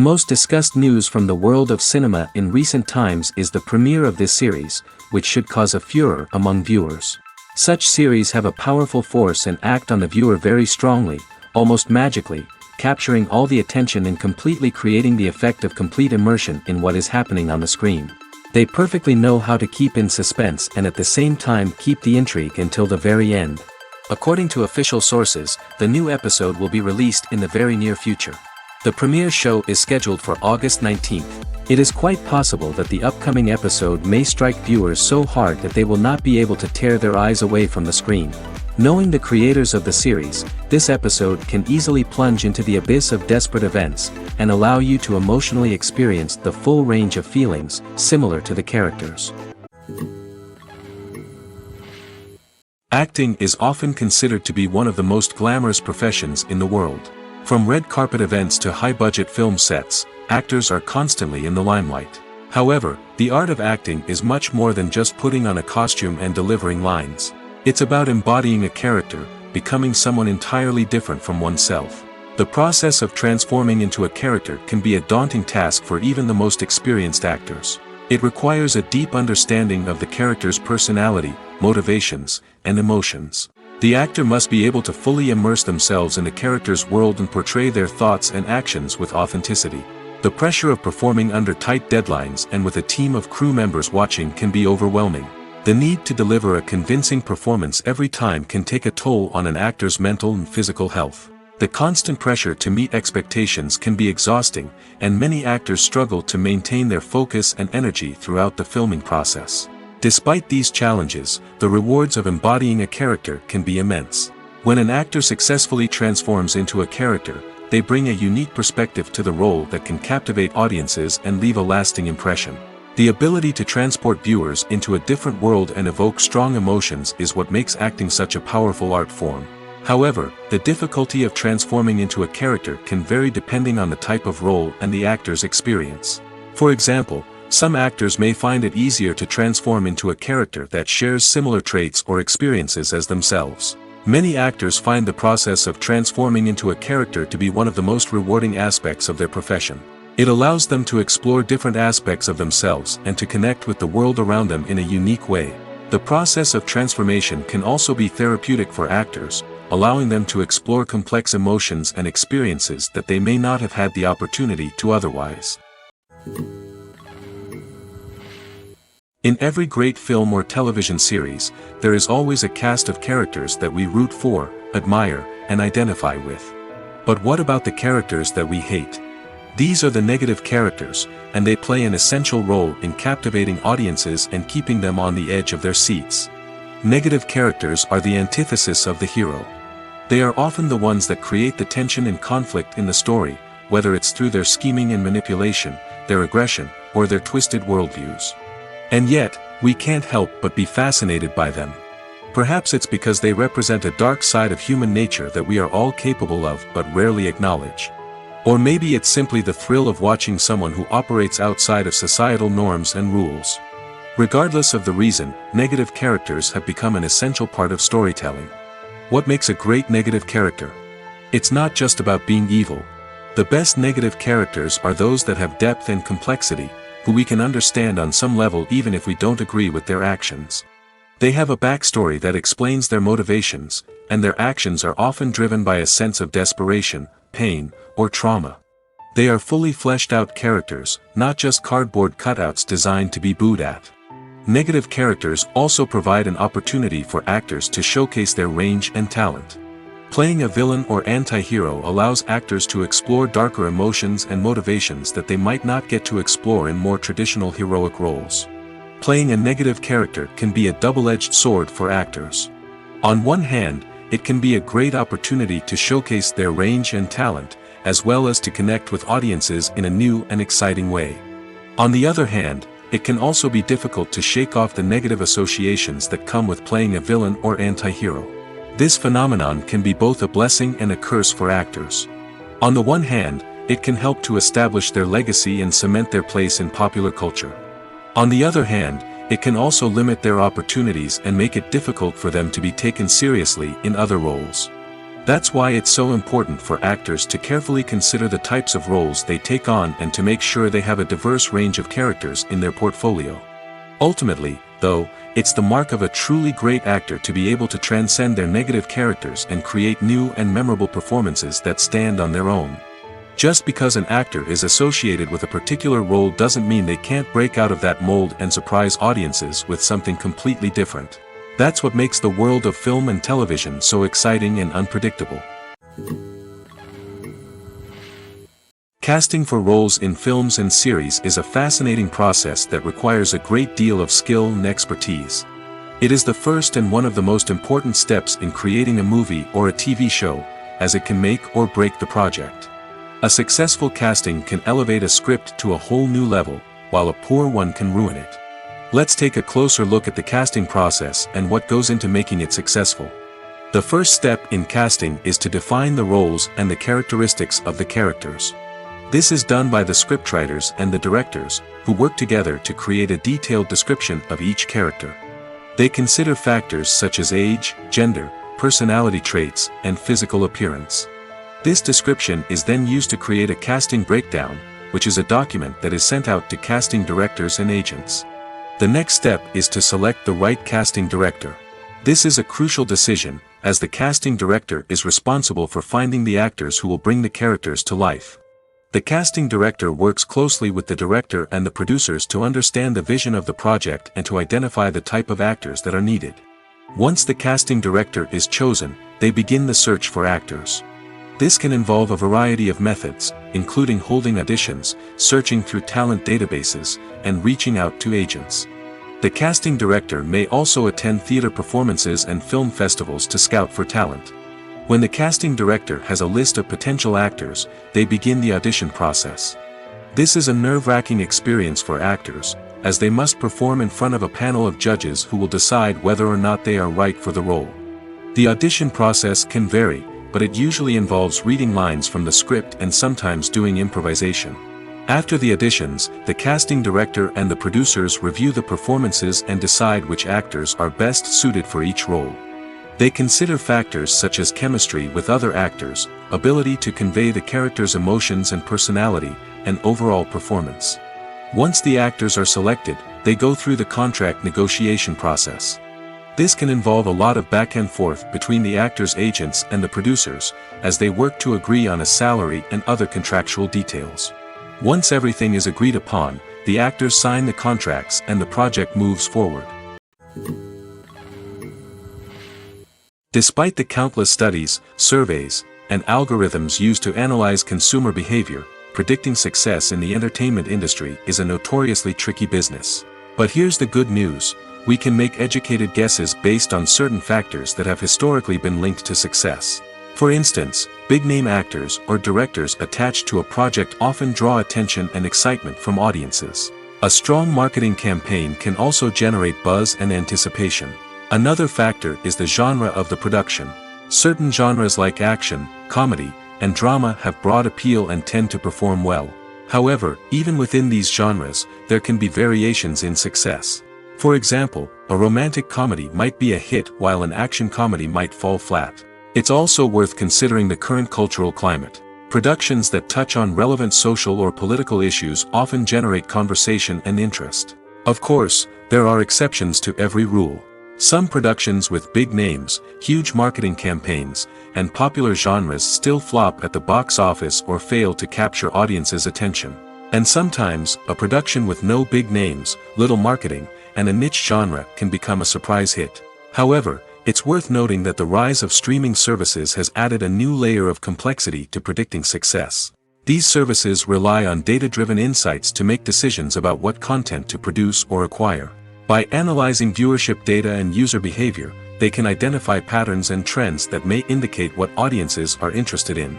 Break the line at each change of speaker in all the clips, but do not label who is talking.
most discussed news from the world of cinema in recent times is the premiere of this series, which should cause a furor among viewers. Such series have a powerful force and act on the viewer very strongly, almost magically, capturing all the attention and completely creating the effect of complete immersion in what is happening on the screen. They perfectly know how to keep in suspense and at the same time keep the intrigue until the very end. According to official sources, the new episode will be released in the very near future. The premiere show is scheduled for August 19th. It is quite possible that the upcoming episode may strike viewers so hard that they will not be able to tear their eyes away from the screen. Knowing the creators of the series, this episode can easily plunge into the abyss of desperate events, and allow you to emotionally experience the full range of feelings, similar to the characters. Acting is often considered to be one of the most glamorous professions in the world. From red carpet events to high-budget film sets, actors are constantly in the limelight. However, the art of acting is much more than just putting on a costume and delivering lines. It's about embodying a character, becoming someone entirely different from oneself. The process of transforming into a character can be a daunting task for even the most experienced actors. It requires a deep understanding of the character's personality, motivations, and emotions. The actor must be able to fully immerse themselves in the character's world and portray their thoughts and actions with authenticity. The pressure of performing under tight deadlines and with a team of crew members watching can be overwhelming. The need to deliver a convincing performance every time can take a toll on an actor's mental and physical health. The constant pressure to meet expectations can be exhausting, and many actors struggle to maintain their focus and energy throughout the filming process. Despite these challenges, the rewards of embodying a character can be immense. When an actor successfully transforms into a character, they bring a unique perspective to the role that can captivate audiences and leave a lasting impression. The ability to transport viewers into a different world and evoke strong emotions is what makes acting such a powerful art form. However, the difficulty of transforming into a character can vary depending on the type of role and the actor's experience. For example, some actors may find it easier to transform into a character that shares similar traits or experiences as themselves. Many actors find the process of transforming into a character to be one of the most rewarding aspects of their profession. It allows them to explore different aspects of themselves and to connect with the world around them in a unique way. The process of transformation can also be therapeutic for actors, allowing them to explore complex emotions and experiences that they may not have had the opportunity to otherwise. In every great film or television series, there is always a cast of characters that we root for, admire, and identify with. But what about the characters that we hate? These are the negative characters, and they play an essential role in captivating audiences and keeping them on the edge of their seats. Negative characters are the antithesis of the hero. They are often the ones that create the tension and conflict in the story, whether it's through their scheming and manipulation, their aggression, or their twisted worldviews. And yet, we can't help but be fascinated by them. Perhaps it's because they represent a dark side of human nature that we are all capable of but rarely acknowledge. Or maybe it's simply the thrill of watching someone who operates outside of societal norms and rules. Regardless of the reason, negative characters have become an essential part of storytelling. What makes a great negative character? It's not just about being evil. The best negative characters are those that have depth and complexity, who we can understand on some level even if we don't agree with their actions. They have a backstory that explains their motivations, and their actions are often driven by a sense of desperation, pain, or trauma. They are fully fleshed out characters, not just cardboard cutouts designed to be booed at. Negative characters also provide an opportunity for actors to showcase their range and talent. Playing a villain or anti-hero allows actors to explore darker emotions and motivations that they might not get to explore in more traditional heroic roles. Playing a negative character can be a double-edged sword for actors. On one hand, it can be a great opportunity to showcase their range and talent, as well as to connect with audiences in a new and exciting way. On the other hand, it can also be difficult to shake off the negative associations that come with playing a villain or anti-hero. This phenomenon can be both a blessing and a curse for actors. On the one hand, it can help to establish their legacy and cement their place in popular culture. On the other hand, it can also limit their opportunities and make it difficult for them to be taken seriously in other roles. That's why it's so important for actors to carefully consider the types of roles they take on and to make sure they have a diverse range of characters in their portfolio. Ultimately, though, it's the mark of a truly great actor to be able to transcend their negative characters and create new and memorable performances that stand on their own. Just because an actor is associated with a particular role doesn't mean they can't break out of that mold and surprise audiences with something completely different. That's what makes the world of film and television so exciting and unpredictable. Casting for roles in films and series is a fascinating process that requires a great deal of skill and expertise. It is the first and one of the most important steps in creating a movie or a TV show, as it can make or break the project. A successful casting can elevate a script to a whole new level, while a poor one can ruin it. Let's take a closer look at the casting process and what goes into making it successful. The first step in casting is to define the roles and the characteristics of the characters. This is done by the scriptwriters and the directors, who work together to create a detailed description of each character. They consider factors such as age, gender, personality traits, and physical appearance. This description is then used to create a casting breakdown, which is a document that is sent out to casting directors and agents. The next step is to select the right casting director. This is a crucial decision, as the casting director is responsible for finding the actors who will bring the characters to life. The casting director works closely with the director and the producers to understand the vision of the project and to identify the type of actors that are needed. Once the casting director is chosen, they begin the search for actors. This can involve a variety of methods, including holding auditions, searching through talent databases, and reaching out to agents. The casting director may also attend theater performances and film festivals to scout for talent. When the casting director has a list of potential actors, they begin the audition process. This is a nerve-wracking experience for actors, as they must perform in front of a panel of judges who will decide whether or not they are right for the role. The audition process can vary, but it usually involves reading lines from the script and sometimes doing improvisation. After the auditions, the casting director and the producers review the performances and decide which actors are best suited for each role. They consider factors such as chemistry with other actors, ability to convey the character's emotions and personality, and overall performance. Once the actors are selected, they go through the contract negotiation process. This can involve a lot of back and forth between the actors' agents and the producers, as they work to agree on a salary and other contractual details. Once everything is agreed upon, the actors sign the contracts and the project moves forward. Despite the countless studies, surveys, and algorithms used to analyze consumer behavior, predicting success in the entertainment industry is a notoriously tricky business. But here's the good news: we can make educated guesses based on certain factors that have historically been linked to success. For instance, big-name actors or directors attached to a project often draw attention and excitement from audiences. A strong marketing campaign can also generate buzz and anticipation. Another factor is the genre of the production. Certain genres like action, comedy, and drama have broad appeal and tend to perform well. However, even within these genres, there can be variations in success. For example, a romantic comedy might be a hit while an action comedy might fall flat. It's also worth considering the current cultural climate. Productions that touch on relevant social or political issues often generate conversation and interest. Of course, there are exceptions to every rule. Some productions with big names, huge marketing campaigns, and popular genres still flop at the box office or fail to capture audiences' attention. And sometimes, a production with no big names, little marketing, and a niche genre can become a surprise hit. However, it's worth noting that the rise of streaming services has added a new layer of complexity to predicting success. These services rely on data-driven insights to make decisions about what content to produce or acquire. By analyzing viewership data and user behavior, they can identify patterns and trends that may indicate what audiences are interested in.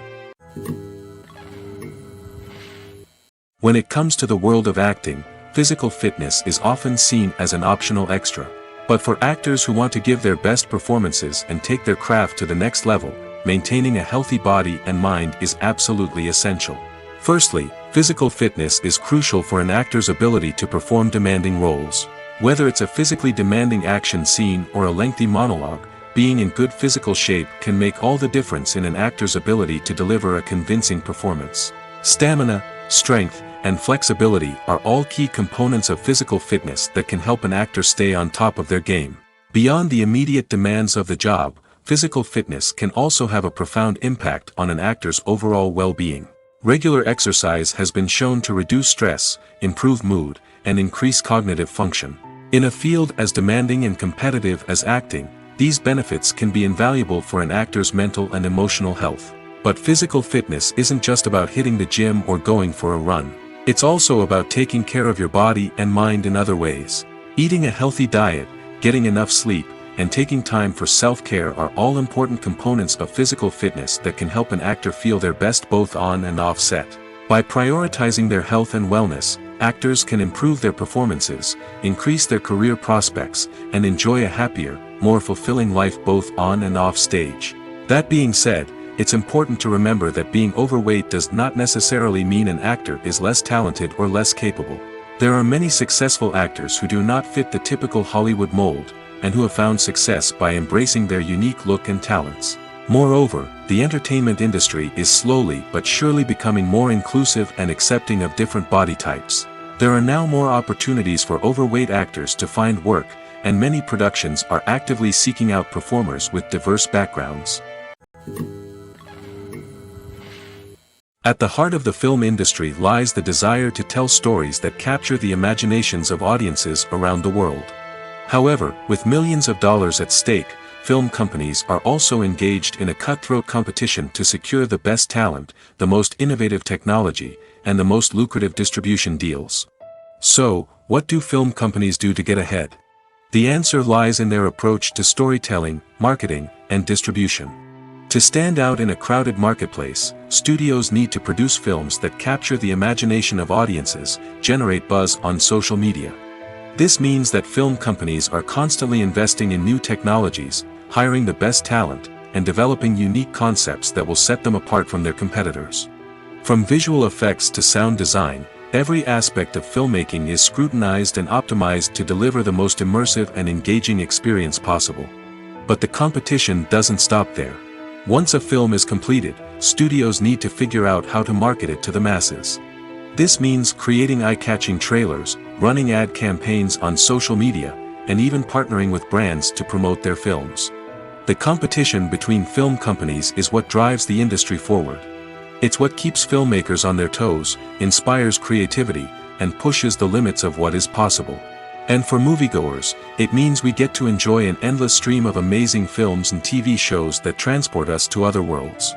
When it comes to the world of acting, physical fitness is often seen as an optional extra. But for actors who want to give their best performances and take their craft to the next level, maintaining a healthy body and mind is absolutely essential. Firstly, physical fitness is crucial for an actor's ability to perform demanding roles. Whether it's a physically demanding action scene or a lengthy monologue, being in good physical shape can make all the difference in an actor's ability to deliver a convincing performance. Stamina, strength, and flexibility are all key components of physical fitness that can help an actor stay on top of their game. Beyond the immediate demands of the job, physical fitness can also have a profound impact on an actor's overall well-being. Regular exercise has been shown to reduce stress, improve mood, and increase cognitive function. In a field as demanding and competitive as acting, these benefits can be invaluable for an actor's mental and emotional health. But physical fitness isn't just about hitting the gym or going for a run. It's also about taking care of your body and mind in other ways. Eating a healthy diet, getting enough sleep, and taking time for self-care are all important components of physical fitness that can help an actor feel their best both on and off set. By prioritizing their health and wellness, actors can improve their performances, increase their career prospects, and enjoy a happier, more fulfilling life both on and off stage. That being said, it's important to remember that being overweight does not necessarily mean an actor is less talented or less capable. There are many successful actors who do not fit the typical Hollywood mold, and who have found success by embracing their unique look and talents. Moreover, the entertainment industry is slowly but surely becoming more inclusive and accepting of different body types. There are now more opportunities for overweight actors to find work, and many productions are actively seeking out performers with diverse backgrounds. At the heart of the film industry lies the desire to tell stories that capture the imaginations of audiences around the world. However, with millions of dollars at stake, film companies are also engaged in a cutthroat competition to secure the best talent, the most innovative technology, and the most lucrative distribution deals. So, what do film companies do to get ahead? The answer lies in their approach to storytelling, marketing, and distribution. To stand out in a crowded marketplace, studios need to produce films that capture the imagination of audiences, generate buzz on social media. This means that film companies are constantly investing in new technologies, hiring the best talent, and developing unique concepts that will set them apart from their competitors. From visual effects to sound design, every aspect of filmmaking is scrutinized and optimized to deliver the most immersive and engaging experience possible. But the competition doesn't stop there. Once a film is completed, studios need to figure out how to market it to the masses. This means creating eye-catching trailers, running ad campaigns on social media, and even partnering with brands to promote their films. The competition between film companies is what drives the industry forward. It's what keeps filmmakers on their toes, inspires creativity, and pushes the limits of what is possible. And for moviegoers, it means we get to enjoy an endless stream of amazing films and TV shows that transport us to other worlds.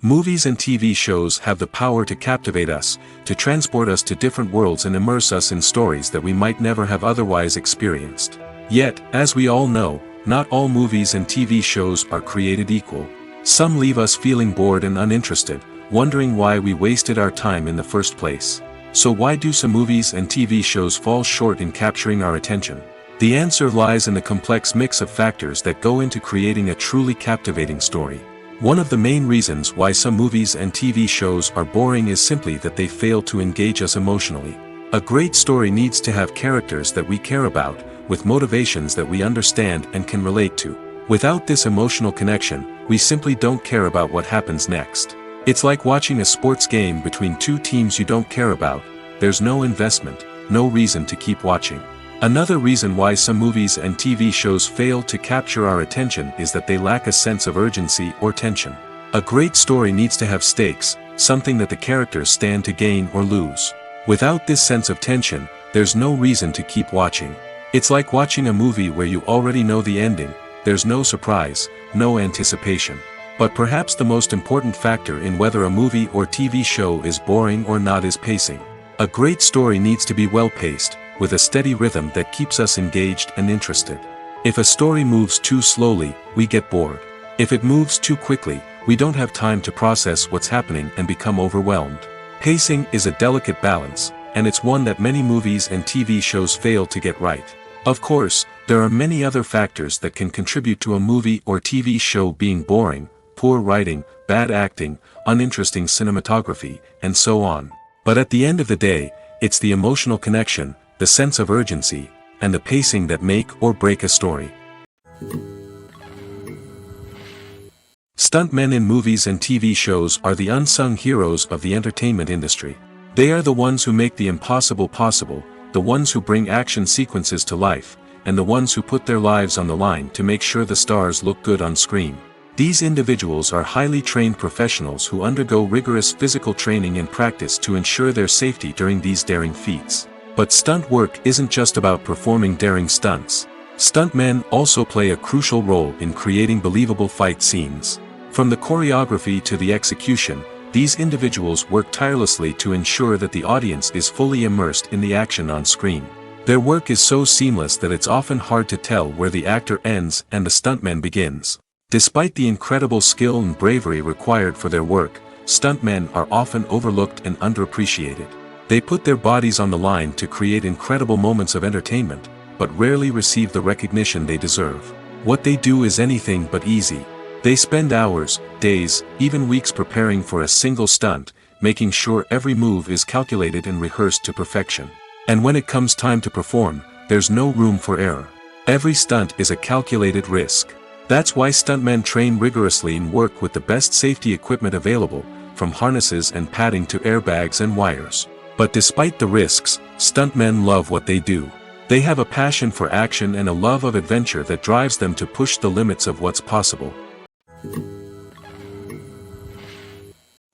Movies and TV shows have the power to captivate us, to transport us to different worlds and immerse us in stories that we might never have otherwise experienced. Yet, as we all know, not all movies and TV shows are created equal. Some leave us feeling bored and uninterested, wondering why we wasted our time in the first place. So why do some movies and TV shows fall short in capturing our attention? The answer lies in the complex mix of factors that go into creating a truly captivating story. One of the main reasons why some movies and TV shows are boring is simply that they fail to engage us emotionally. A great story needs to have characters that we care about, with motivations that we understand and can relate to. Without this emotional connection, we simply don't care about what happens next. It's like watching a sports game between two teams you don't care about. There's no investment, no reason to keep watching. Another reason why some movies and TV shows fail to capture our attention is that they lack a sense of urgency or tension. A great story needs to have stakes, something that the characters stand to gain or lose. Without this sense of tension, there's no reason to keep watching. It's like watching a movie where you already know the ending. There's no surprise, no anticipation. But perhaps the most important factor in whether a movie or TV show is boring or not is pacing. A great story needs to be well-paced, with a steady rhythm that keeps us engaged and interested. If a story moves too slowly, we get bored. If it moves too quickly, we don't have time to process what's happening and become overwhelmed. Pacing is a delicate balance, and it's one that many movies and TV shows fail to get right. Of course, there are many other factors that can contribute to a movie or TV show being boring: poor writing, bad acting, uninteresting cinematography, and so on. But at the end of the day, it's the emotional connection, the sense of urgency, and the pacing that make or break a story. Stuntmen in movies and TV shows are the unsung heroes of the entertainment industry. They are the ones who make the impossible possible, the ones who bring action sequences to life, and the ones who put their lives on the line to make sure the stars look good on screen. These individuals are highly trained professionals who undergo rigorous physical training and practice to ensure their safety during these daring feats. But stunt work isn't just about performing daring stunts. Stuntmen also play a crucial role in creating believable fight scenes. From the choreography to the execution, these individuals work tirelessly to ensure that the audience is fully immersed in the action on screen. Their work is so seamless that it's often hard to tell where the actor ends and the stuntman begins. Despite the incredible skill and bravery required for their work, stuntmen are often overlooked and underappreciated. They put their bodies on the line to create incredible moments of entertainment, but rarely receive the recognition they deserve. What they do is anything but easy. They spend hours, days, even weeks preparing for a single stunt, making sure every move is calculated and rehearsed to perfection. And when it comes time to perform, there's no room for error. Every stunt is a calculated risk. That's why stuntmen train rigorously and work with the best safety equipment available, from harnesses and padding to airbags and wires. But despite the risks, stuntmen love what they do. They have a passion for action and a love of adventure that drives them to push the limits of what's possible.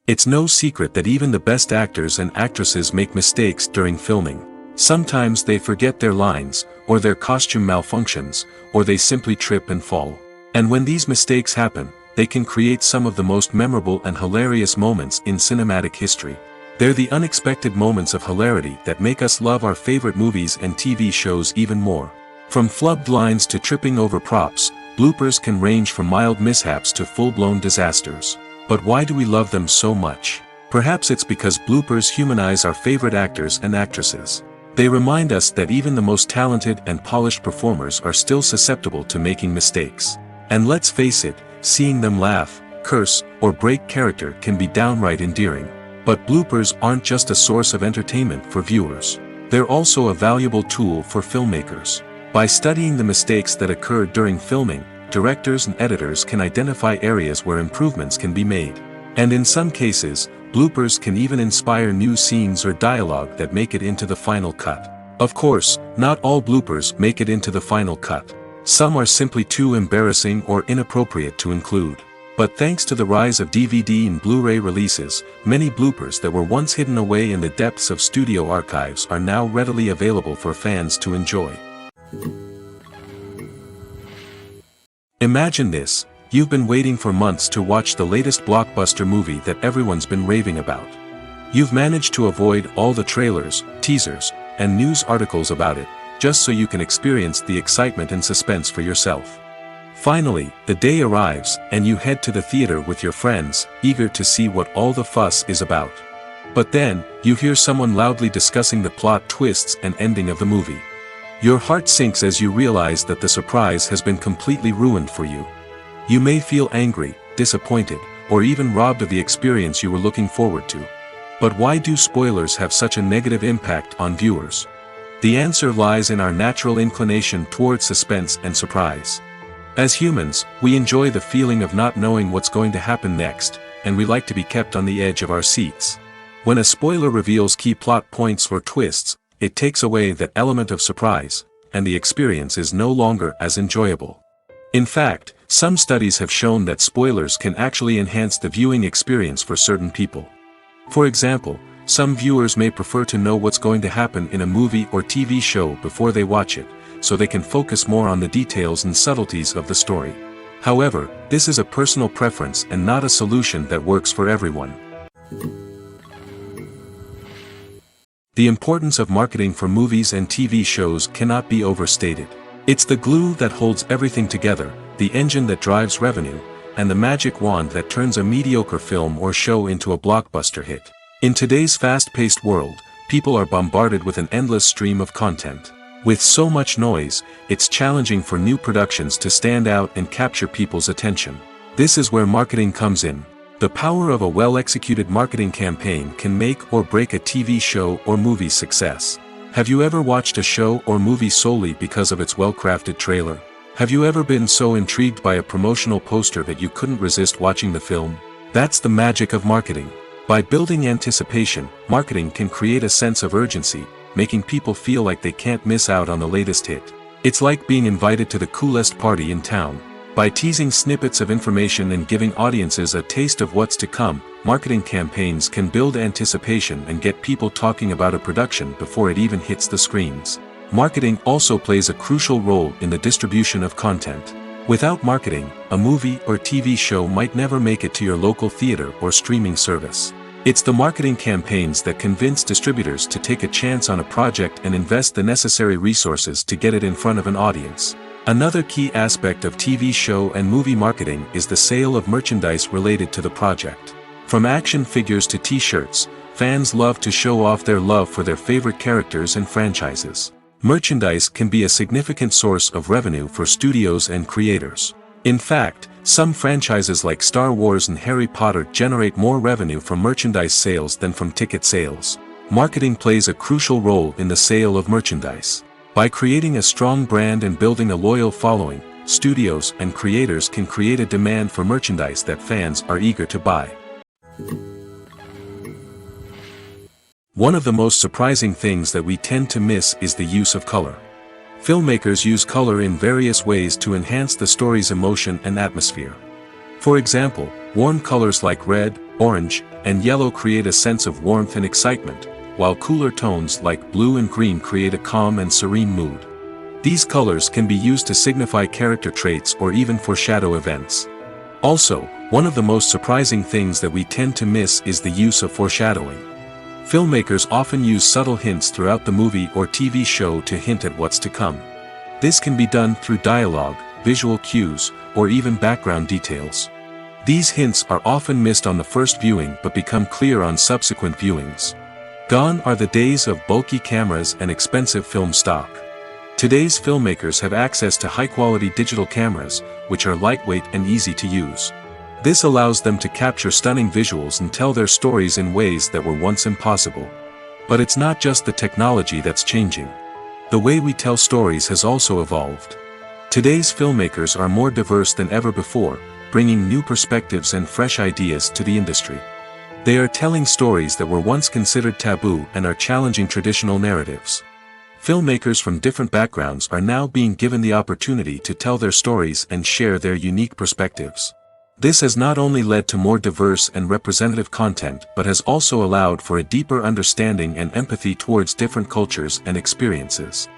It's no secret that even the best actors and actresses make mistakes during filming. Sometimes they forget their lines, or their costume malfunctions, or they simply trip and fall. And when these mistakes happen, they can create some of the most memorable and hilarious moments in cinematic history. They're the unexpected moments of hilarity that make us love our favorite movies and TV shows even more. From flubbed lines to tripping over props, bloopers can range from mild mishaps to full-blown disasters. But why do we love them so much? Perhaps it's because bloopers humanize our favorite actors and actresses. They remind us that even the most talented and polished performers are still susceptible to making mistakes. And let's face it, seeing them laugh, curse, or break character can be downright endearing. But bloopers aren't just a source of entertainment for viewers. They're also a valuable tool for filmmakers. By studying the mistakes that occurred during filming, directors and editors can identify areas where improvements can be made. And in some cases, bloopers can even inspire new scenes or dialogue that make it into the final cut. Of course, not all bloopers make it into the final cut. Some are simply too embarrassing or inappropriate to include. But thanks to the rise of DVD and Blu-ray releases, many bloopers that were once hidden away in the depths of studio archives are now readily available for fans to enjoy. Imagine this: you've been waiting for months to watch the latest blockbuster movie that everyone's been raving about. You've managed to avoid all the trailers, teasers, and news articles about it, just so you can experience the excitement and suspense for yourself. Finally, the day arrives, and you head to the theater with your friends, eager to see what all the fuss is about. But then, you hear someone loudly discussing the plot twists and ending of the movie. Your heart sinks as you realize that the surprise has been completely ruined for you. You may feel angry, disappointed, or even robbed of the experience you were looking forward to. But why do spoilers have such a negative impact on viewers? The answer lies in our natural inclination toward suspense and surprise. As humans, we enjoy the feeling of not knowing what's going to happen next, and we like to be kept on the edge of our seats. When a spoiler reveals key plot points or twists, it takes away that element of surprise, and the experience is no longer as enjoyable. In fact, some studies have shown that spoilers can actually enhance the viewing experience for certain people. For example, some viewers may prefer to know what's going to happen in a movie or TV show before they watch it, so they can focus more on the details and subtleties of the story. However, this is a personal preference and not a solution that works for everyone. The importance of marketing for movies and TV shows cannot be overstated. It's the glue that holds everything together, the engine that drives revenue, and the magic wand that turns a mediocre film or show into a blockbuster hit. In today's fast-paced world, people are bombarded with an endless stream of content. With so much noise, it's challenging for new productions to stand out and capture people's attention. This is where marketing comes in. The power of a well-executed marketing campaign can make or break a TV show or movie's success. Have you ever watched a show or movie solely because of its well-crafted trailer? Have you ever been so intrigued by a promotional poster that you couldn't resist watching the film? That's the magic of marketing. By building anticipation, marketing can create a sense of urgency, making people feel like they can't miss out on the latest hit. It's like being invited to the coolest party in town. By teasing snippets of information and giving audiences a taste of what's to come, marketing campaigns can build anticipation and get people talking about a production before it even hits the screens. Marketing also plays a crucial role in the distribution of content. Without marketing, a movie or TV show might never make it to your local theater or streaming service. It's the marketing campaigns that convince distributors to take a chance on a project and invest the necessary resources to get it in front of an audience. Another key aspect of TV show and movie marketing is the sale of merchandise related to the project. From action figures to t-shirts, fans love to show off their love for their favorite characters and franchises. Merchandise can be a significant source of revenue for studios and creators. In fact, some franchises like Star Wars and Harry Potter generate more revenue from merchandise sales than from ticket sales. Marketing plays a crucial role in the sale of merchandise. By creating a strong brand and building a loyal following, studios and creators can create a demand for merchandise that fans are eager to buy. One of the most surprising things that we tend to miss is the use of color. Filmmakers use color in various ways to enhance the story's emotion and atmosphere. For example, warm colors like red, orange, and yellow create a sense of warmth and excitement, while cooler tones like blue and green create a calm and serene mood. These colors can be used to signify character traits or even foreshadow events. Also, one of the most surprising things that we tend to miss is the use of foreshadowing. Filmmakers often use subtle hints throughout the movie or TV show to hint at what's to come. This can be done through dialogue, visual cues, or even background details. These hints are often missed on the first viewing but become clear on subsequent viewings. Gone are the days of bulky cameras and expensive film stock. Today's filmmakers have access to high-quality digital cameras, which are lightweight and easy to use. This allows them to capture stunning visuals and tell their stories in ways that were once impossible. But it's not just the technology that's changing. The way we tell stories has also evolved. Today's filmmakers are more diverse than ever before, bringing new perspectives and fresh ideas to the industry. They are telling stories that were once considered taboo and are challenging traditional narratives. Filmmakers from different backgrounds are now being given the opportunity to tell their stories and share their unique perspectives. This has not only led to more diverse and representative content but has also allowed for a deeper understanding and empathy towards different cultures and experiences.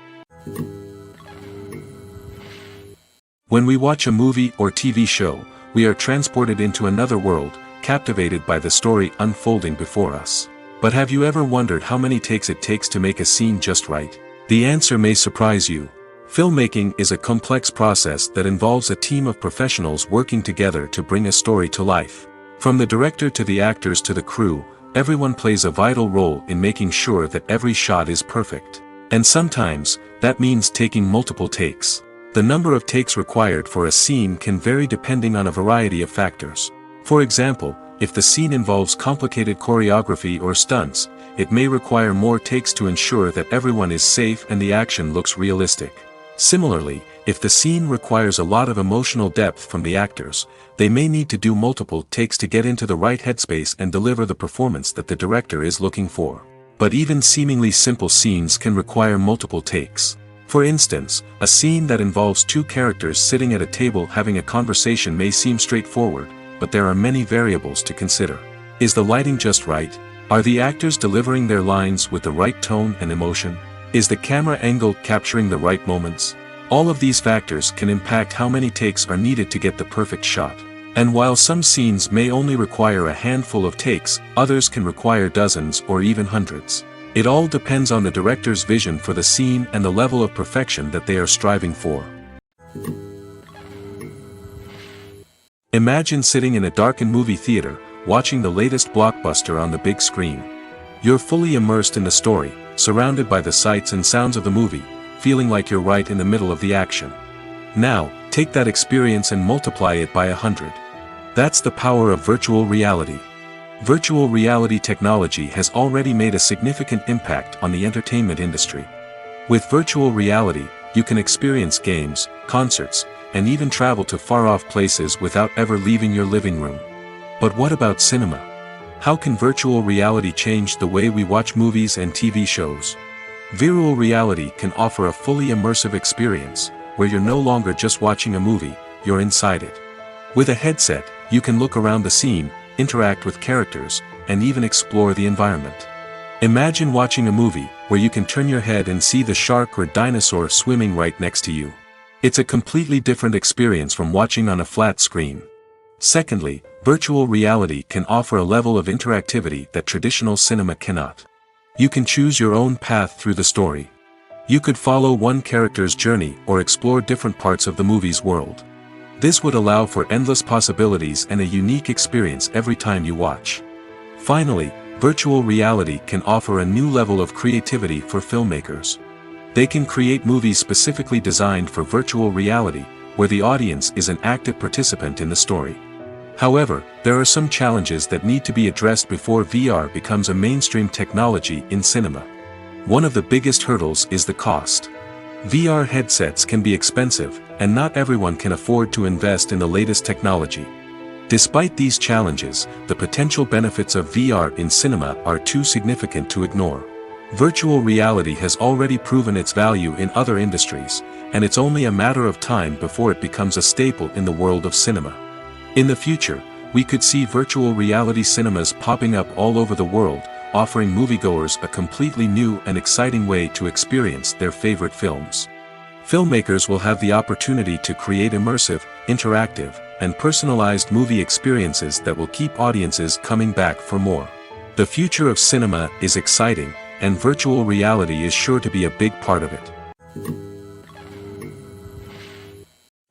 When we watch a movie or TV show, we are transported into another world, captivated by the story unfolding before us. But have you ever wondered how many takes it takes to make a scene just right? The answer may surprise you. Filmmaking is a complex process that involves a team of professionals working together to bring a story to life. From the director to the actors to the crew, everyone plays a vital role in making sure that every shot is perfect. And sometimes, that means taking multiple takes. The number of takes required for a scene can vary depending on a variety of factors. For example, if the scene involves complicated choreography or stunts, it may require more takes to ensure that everyone is safe and the action looks realistic. Similarly, if the scene requires a lot of emotional depth from the actors, they may need to do multiple takes to get into the right headspace and deliver the performance that the director is looking for. But even seemingly simple scenes can require multiple takes. For instance, a scene that involves two characters sitting at a table having a conversation may seem straightforward, but there are many variables to consider. Is the lighting just right? Are the actors delivering their lines with the right tone and emotion? Is the camera angle capturing the right moments? All of these factors can impact how many takes are needed to get the perfect shot. And while some scenes may only require a handful of takes, others can require dozens or even hundreds. It all depends on the director's vision for the scene and the level of perfection that they are striving for. Imagine sitting in a darkened movie theater, watching the latest blockbuster on the big screen. You're fully immersed in the story, surrounded by the sights and sounds of the movie, feeling like you're right in the middle of the action. Now, take that experience and multiply it by 100. That's the power of virtual reality. Virtual reality technology has already made a significant impact on the entertainment industry. With virtual reality, you can experience games, concerts, and even travel to far-off places without ever leaving your living room. But what about cinema? How can virtual reality change the way we watch movies and TV shows? Virtual reality can offer a fully immersive experience, where you're no longer just watching a movie, you're inside it. With a headset, you can look around the scene, interact with characters, and even explore the environment. Imagine watching a movie where you can turn your head and see the shark or dinosaur swimming right next to you. It's a completely different experience from watching on a flat screen. Secondly, virtual reality can offer a level of interactivity that traditional cinema cannot. You can choose your own path through the story. You could follow one character's journey or explore different parts of the movie's world. This would allow for endless possibilities and a unique experience every time you watch. Finally, virtual reality can offer a new level of creativity for filmmakers. They can create movies specifically designed for virtual reality, where the audience is an active participant in the story. However, there are some challenges that need to be addressed before VR becomes a mainstream technology in cinema. One of the biggest hurdles is the cost. VR headsets can be expensive, and not everyone can afford to invest in the latest technology. Despite these challenges, the potential benefits of VR in cinema are too significant to ignore. Virtual reality has already proven its value in other industries, and it's only a matter of time before it becomes a staple in the world of cinema. In the future, we could see virtual reality cinemas popping up all over the world, offering moviegoers a completely new and exciting way to experience their favorite films. Filmmakers will have the opportunity to create immersive, interactive, and personalized movie experiences that will keep audiences coming back for more. The future of cinema is exciting, and virtual reality is sure to be a big part of it.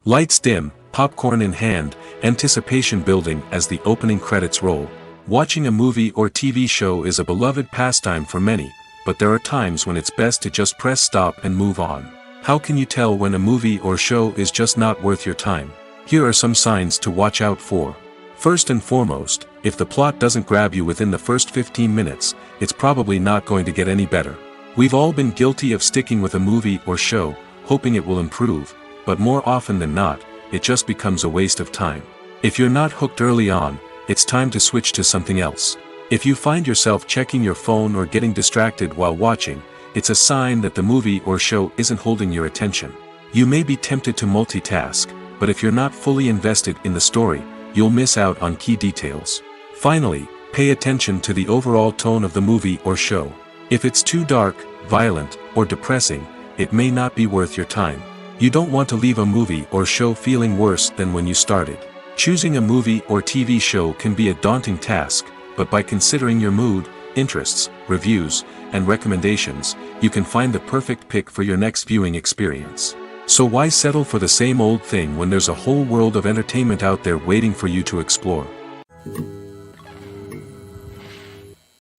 Lights dim, popcorn in hand, anticipation building as the opening credits roll. Watching a movie or TV show is a beloved pastime for many, but there are times when it's best to just press stop and move on. How can you tell when a movie or show is just not worth your time? Here are some signs to watch out for. First and foremost, if the plot doesn't grab you within the first 15 minutes, it's probably not going to get any better. We've all been guilty of sticking with a movie or show, hoping it will improve, but more often than not, it just becomes a waste of time. If you're not hooked early on, it's time to switch to something else. If you find yourself checking your phone or getting distracted while watching, it's a sign that the movie or show isn't holding your attention. You may be tempted to multitask, but if you're not fully invested in the story, you'll miss out on key details. Finally, pay attention to the overall tone of the movie or show. If it's too dark, violent, or depressing, it may not be worth your time. You don't want to leave a movie or show feeling worse than when you started. Choosing a movie or TV show can be a daunting task, but by considering your mood, interests, reviews, and recommendations, you can find the perfect pick for your next viewing experience. So why settle for the same old thing when there's a whole world of entertainment out there waiting for you to explore?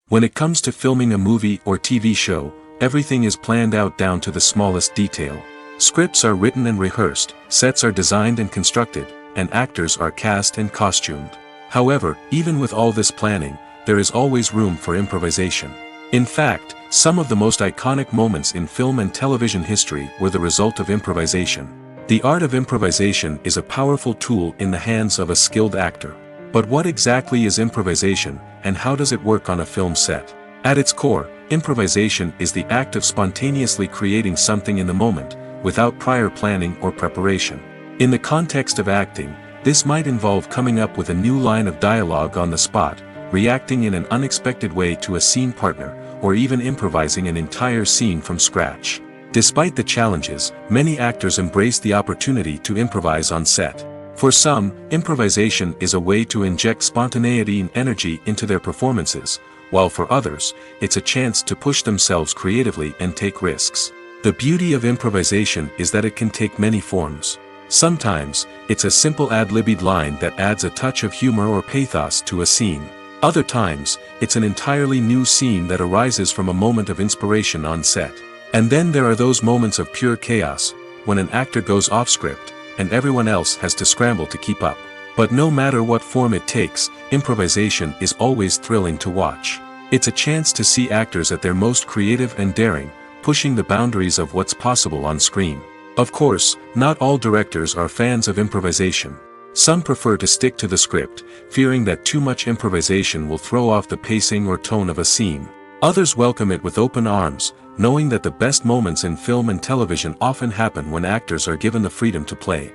When it comes to filming a movie or TV show, everything is planned out down to the smallest detail. Scripts are written and rehearsed, sets are designed and constructed, and actors are cast and costumed. However, even with all this planning, there is always room for improvisation. In fact, some of the most iconic moments in film and television history were the result of improvisation. The art of improvisation is a powerful tool in the hands of a skilled actor. But what exactly is improvisation, and how does it work on a film set? At its core, improvisation is the act of spontaneously creating something in the moment, without prior planning or preparation. In the context of acting, this might involve coming up with a new line of dialogue on the spot, reacting in an unexpected way to a scene partner, or even improvising an entire scene from scratch. Despite the challenges, many actors embrace the opportunity to improvise on set. For some, improvisation is a way to inject spontaneity and energy into their performances, while for others, it's a chance to push themselves creatively and take risks. The beauty of improvisation is that it can take many forms. Sometimes, it's a simple ad-libbed line that adds a touch of humor or pathos to a scene. Other times, it's an entirely new scene that arises from a moment of inspiration on set. And then there are those moments of pure chaos, when an actor goes off script, and everyone else has to scramble to keep up. But no matter what form it takes, improvisation is always thrilling to watch. It's a chance to see actors at their most creative and daring, pushing the boundaries of what's possible on screen. Of course, not all directors are fans of improvisation. Some prefer to stick to the script, fearing that too much improvisation will throw off the pacing or tone of a scene. Others welcome it with open arms, knowing that the best moments in film and television often happen when actors are given the freedom to play.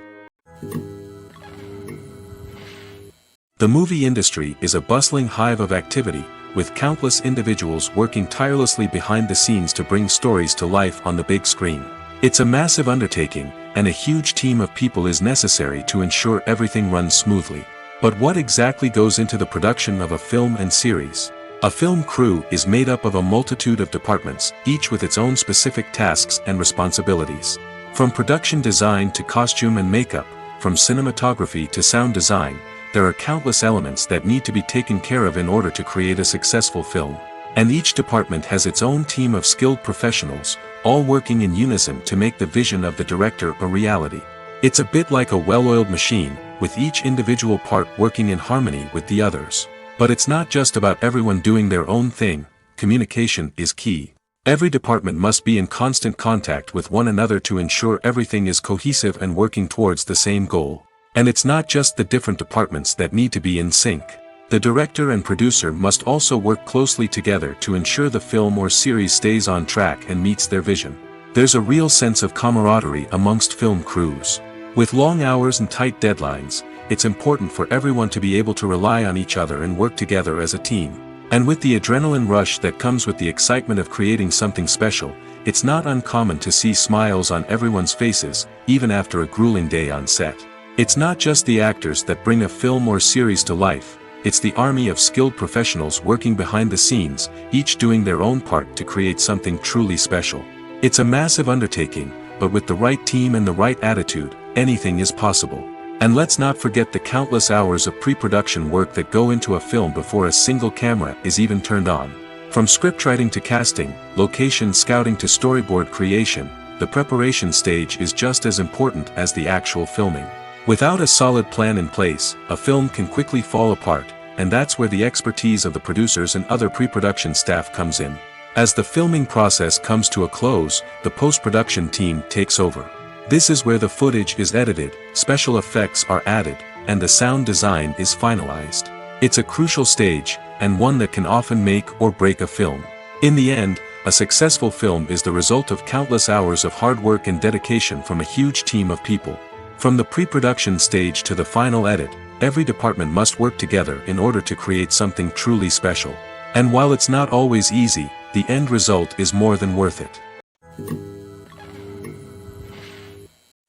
The movie industry is a bustling hive of activity, with countless individuals working tirelessly behind the scenes to bring stories to life on the big screen. It's a massive undertaking, and a huge team of people is necessary to ensure everything runs smoothly. But what exactly goes into the production of a film and series? A film crew is made up of a multitude of departments, each with its own specific tasks and responsibilities. From production design to costume and makeup, from cinematography to sound design, there are countless elements that need to be taken care of in order to create a successful film. And each department has its own team of skilled professionals, all working in unison to make the vision of the director a reality. It's a bit like a well-oiled machine, with each individual part working in harmony with the others. But it's not just about everyone doing their own thing. Communication is key. Every department must be in constant contact with one another to ensure everything is cohesive and working towards the same goal. And it's not just the different departments that need to be in sync. The director and producer must also work closely together to ensure the film or series stays on track and meets their vision. There's a real sense of camaraderie amongst film crews. With long hours and tight deadlines, it's important for everyone to be able to rely on each other and work together as a team. And with the adrenaline rush that comes with the excitement of creating something special, it's not uncommon to see smiles on everyone's faces, even after a grueling day on set. It's not just the actors that bring a film or series to life, it's the army of skilled professionals working behind the scenes, each doing their own part to create something truly special. It's a massive undertaking, but with the right team and the right attitude, anything is possible. And let's not forget the countless hours of pre-production work that go into a film before a single camera is even turned on. From scriptwriting to casting, location scouting to storyboard creation, the preparation stage is just as important as the actual filming. Without a solid plan in place, a film can quickly fall apart, and that's where the expertise of the producers and other pre-production staff comes in. As the filming process comes to a close, the post-production team takes over. This is where the footage is edited, special effects are added, and the sound design is finalized. It's a crucial stage, and one that can often make or break a film. In the end, a successful film is the result of countless hours of hard work and dedication from a huge team of people. From the pre-production stage to the final edit, every department must work together in order to create something truly special. And while it's not always easy, the end result is more than worth it.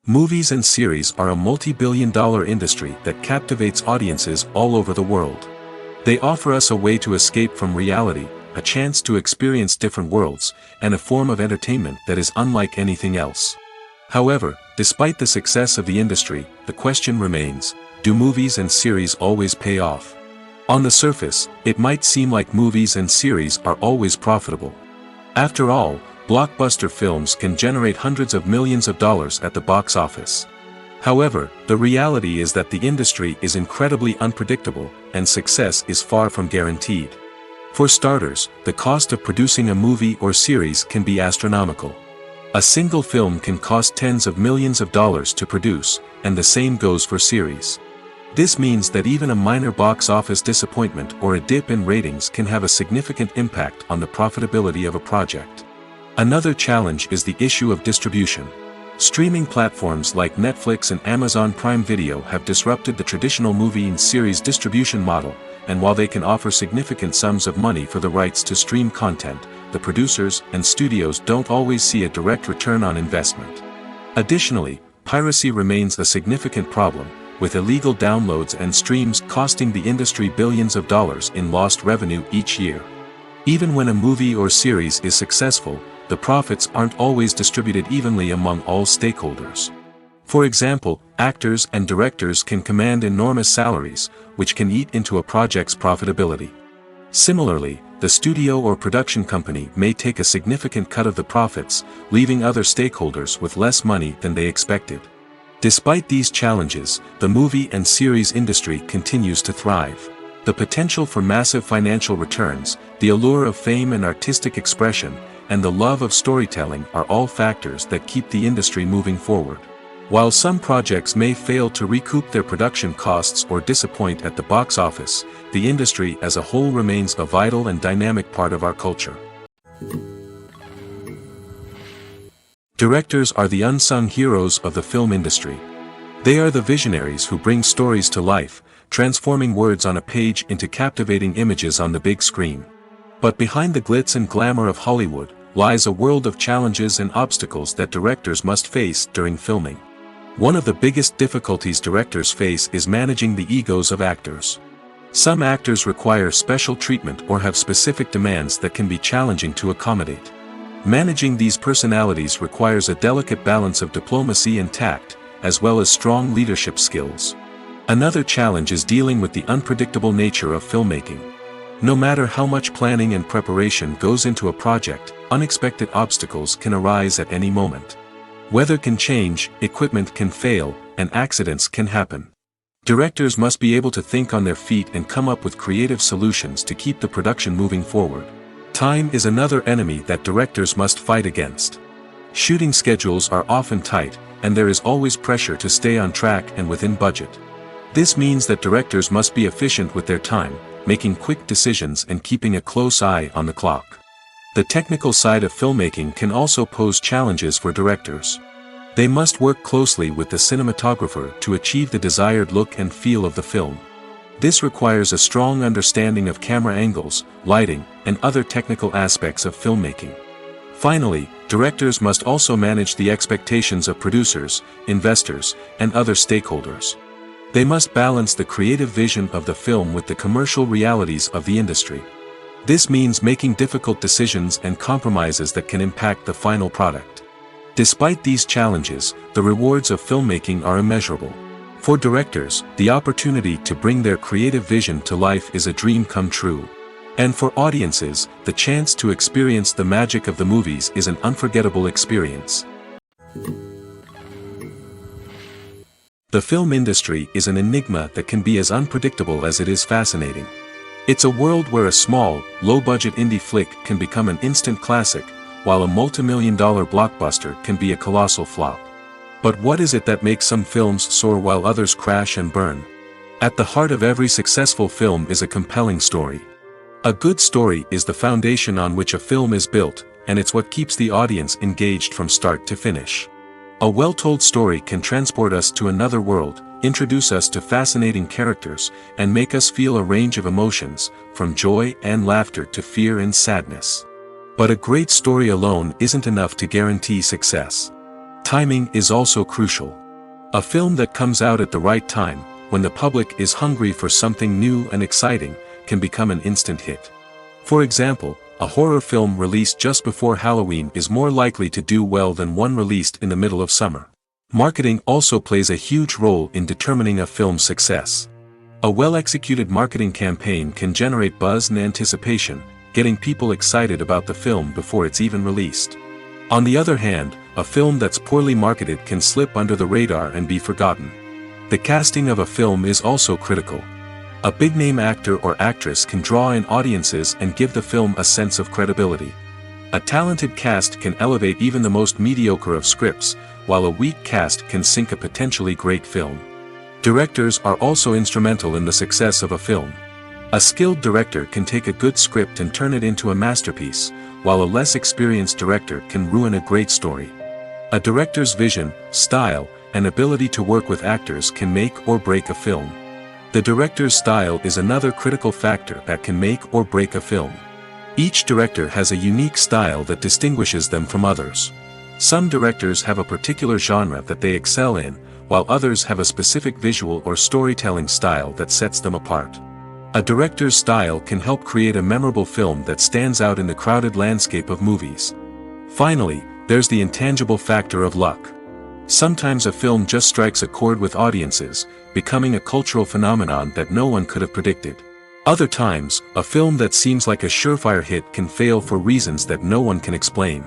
Movies and series are a multi-billion-dollar industry that captivates audiences all over the world. They offer us a way to escape from reality, a chance to experience different worlds, and a form of entertainment that is unlike anything else. However, despite the success of the industry, the question remains, do movies and series always pay off? On the surface, it might seem like movies and series are always profitable. After all, blockbuster films can generate hundreds of millions of dollars at the box office. However, the reality is that the industry is incredibly unpredictable, and success is far from guaranteed. For starters, the cost of producing a movie or series can be astronomical. A single film can cost tens of millions of dollars to produce, and the same goes for series. This means that even a minor box office disappointment or a dip in ratings can have a significant impact on the profitability of a project. Another challenge is the issue of distribution. Streaming platforms like Netflix and Amazon Prime Video have disrupted the traditional movie and series distribution model, and while they can offer significant sums of money for the rights to stream content, the producers and studios don't always see a direct return on investment. Additionally, piracy remains a significant problem, with illegal downloads and streams costing the industry billions of dollars in lost revenue each year. Even when a movie or series is successful, the profits aren't always distributed evenly among all stakeholders. For example, actors and directors can command enormous salaries, which can eat into a project's profitability. Similarly, the studio or production company may take a significant cut of the profits, leaving other stakeholders with less money than they expected. Despite these challenges, the movie and series industry continues to thrive. The potential for massive financial returns, the allure of fame and artistic expression, and the love of storytelling are all factors that keep the industry moving forward. While some projects may fail to recoup their production costs or disappoint at the box office, the industry as a whole remains a vital and dynamic part of our culture. Directors are the unsung heroes of the film industry. They are the visionaries who bring stories to life, transforming words on a page into captivating images on the big screen. But behind the glitz and glamour of Hollywood lies a world of challenges and obstacles that directors must face during filming. One of the biggest difficulties directors face is managing the egos of actors. Some actors require special treatment or have specific demands that can be challenging to accommodate. Managing these personalities requires a delicate balance of diplomacy and tact, as well as strong leadership skills. Another challenge is dealing with the unpredictable nature of filmmaking. No matter how much planning and preparation goes into a project, unexpected obstacles can arise at any moment. Weather can change, equipment can fail, and accidents can happen. Directors must be able to think on their feet and come up with creative solutions to keep the production moving forward. Time is another enemy that directors must fight against. Shooting schedules are often tight, and there is always pressure to stay on track and within budget. This means that directors must be efficient with their time, making quick decisions and keeping a close eye on the clock. The technical side of filmmaking can also pose challenges for directors. They must work closely with the cinematographer to achieve the desired look and feel of the film. This requires a strong understanding of camera angles, lighting, and other technical aspects of filmmaking. Finally, directors must also manage the expectations of producers, investors, and other stakeholders. They must balance the creative vision of the film with the commercial realities of the industry. This means making difficult decisions and compromises that can impact the final product. Despite these challenges, the rewards of filmmaking are immeasurable. For directors, the opportunity to bring their creative vision to life is a dream come true. And for audiences, the chance to experience the magic of the movies is an unforgettable experience. The film industry is an enigma that can be as unpredictable as it is fascinating. It's a world where a small, low-budget indie flick can become an instant classic, while a multi-million-dollar blockbuster can be a colossal flop. But what is it that makes some films soar while others crash and burn? At the heart of every successful film is a compelling story. A good story is the foundation on which a film is built, and it's what keeps the audience engaged from start to finish. A well-told story can transport us to another world, introduce us to fascinating characters, and make us feel a range of emotions, from joy and laughter to fear and sadness. But a great story alone isn't enough to guarantee success. Timing is also crucial. A film that comes out at the right time, when the public is hungry for something new and exciting, can become an instant hit. For example, a horror film released just before Halloween is more likely to do well than one released in the middle of summer. Marketing also plays a huge role in determining a film's success. A well-executed marketing campaign can generate buzz and anticipation, getting people excited about the film before it's even released. On the other hand, a film that's poorly marketed can slip under the radar and be forgotten. The casting of a film is also critical. A big-name actor or actress can draw in audiences and give the film a sense of credibility. A talented cast can elevate even the most mediocre of scripts, while a weak cast can sink a potentially great film. Directors are also instrumental in the success of a film. A skilled director can take a good script and turn it into a masterpiece, while a less experienced director can ruin a great story. A director's vision, style, and ability to work with actors can make or break a film. The director's style is another critical factor that can make or break a film. Each director has a unique style that distinguishes them from others. Some directors have a particular genre that they excel in, while others have a specific visual or storytelling style that sets them apart. A director's style can help create a memorable film that stands out in the crowded landscape of movies. Finally, there's the intangible factor of luck. Sometimes a film just strikes a chord with audiences, becoming a cultural phenomenon that no one could have predicted. Other times, a film that seems like a surefire hit can fail for reasons that no one can explain.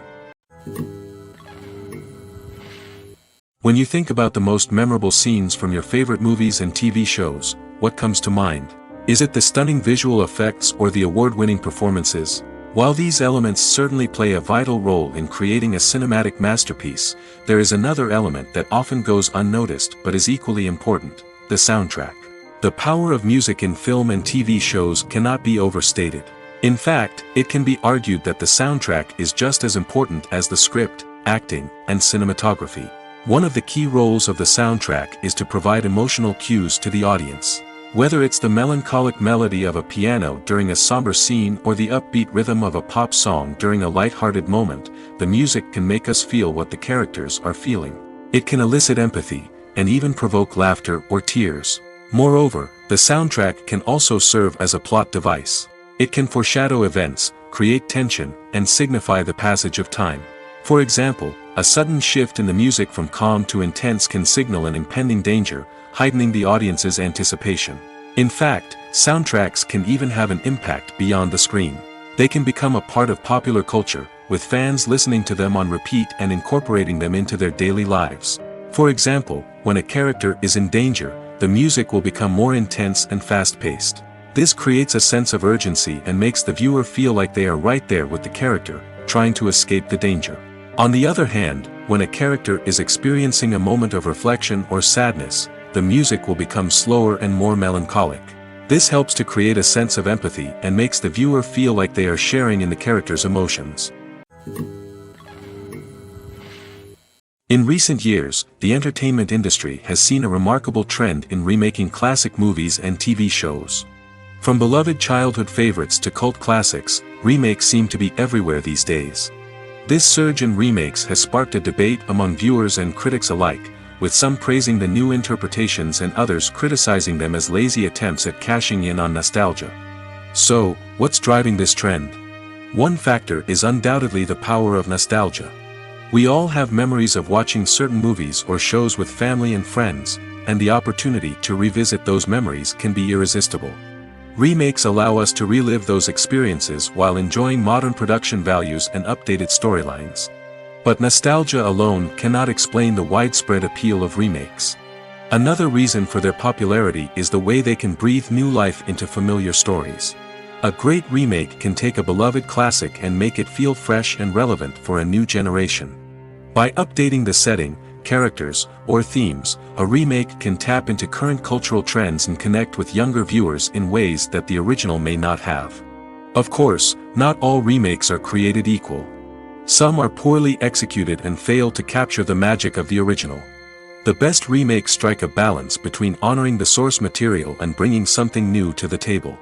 When you think about the most memorable scenes from your favorite movies and TV shows, what comes to mind? Is it the stunning visual effects or the award-winning performances? While these elements certainly play a vital role in creating a cinematic masterpiece, there is another element that often goes unnoticed but is equally important: the soundtrack. The power of music in film and TV shows cannot be overstated. In fact, it can be argued that the soundtrack is just as important as the script, acting, and cinematography. One of the key roles of the soundtrack is to provide emotional cues to the audience. Whether it's the melancholic melody of a piano during a somber scene or the upbeat rhythm of a pop song during a light-hearted moment, the music can make us feel what the characters are feeling. It can elicit empathy, and even provoke laughter or tears. Moreover, the soundtrack can also serve as a plot device. It can foreshadow events, create tension, and signify the passage of time. For example, a sudden shift in the music from calm to intense can signal an impending danger, heightening the audience's anticipation. In fact, soundtracks can even have an impact beyond the screen. They can become a part of popular culture, with fans listening to them on repeat and incorporating them into their daily lives. For example, when a character is in danger, the music will become more intense and fast-paced. This creates a sense of urgency and makes the viewer feel like they are right there with the character, trying to escape the danger. On the other hand, when a character is experiencing a moment of reflection or sadness, the music will become slower and more melancholic. This helps to create a sense of empathy and makes the viewer feel like they are sharing in the character's emotions. In recent years, the entertainment industry has seen a remarkable trend in remaking classic movies and TV shows. From beloved childhood favorites to cult classics, remakes seem to be everywhere these days. This surge in remakes has sparked a debate among viewers and critics alike, with some praising the new interpretations and others criticizing them as lazy attempts at cashing in on nostalgia. So, what's driving this trend? One factor is undoubtedly the power of nostalgia. We all have memories of watching certain movies or shows with family and friends, and the opportunity to revisit those memories can be irresistible. Remakes allow us to relive those experiences while enjoying modern production values and updated storylines. But nostalgia alone cannot explain the widespread appeal of remakes. Another reason for their popularity is the way they can breathe new life into familiar stories. A great remake can take a beloved classic and make it feel fresh and relevant for a new generation. By updating the setting, characters, or themes, a remake can tap into current cultural trends and connect with younger viewers in ways that the original may not have. Of course, not all remakes are created equal. Some are poorly executed and fail to capture the magic of the original. The best remakes strike a balance between honoring the source material and bringing something new to the table.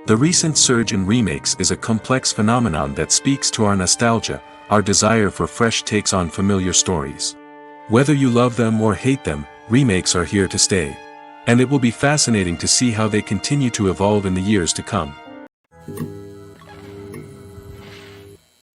The recent surge in remakes is a complex phenomenon that speaks to our nostalgia, our desire for fresh takes on familiar stories. Whether you love them or hate them, remakes are here to stay. And it will be fascinating to see how they continue to evolve in the years to come.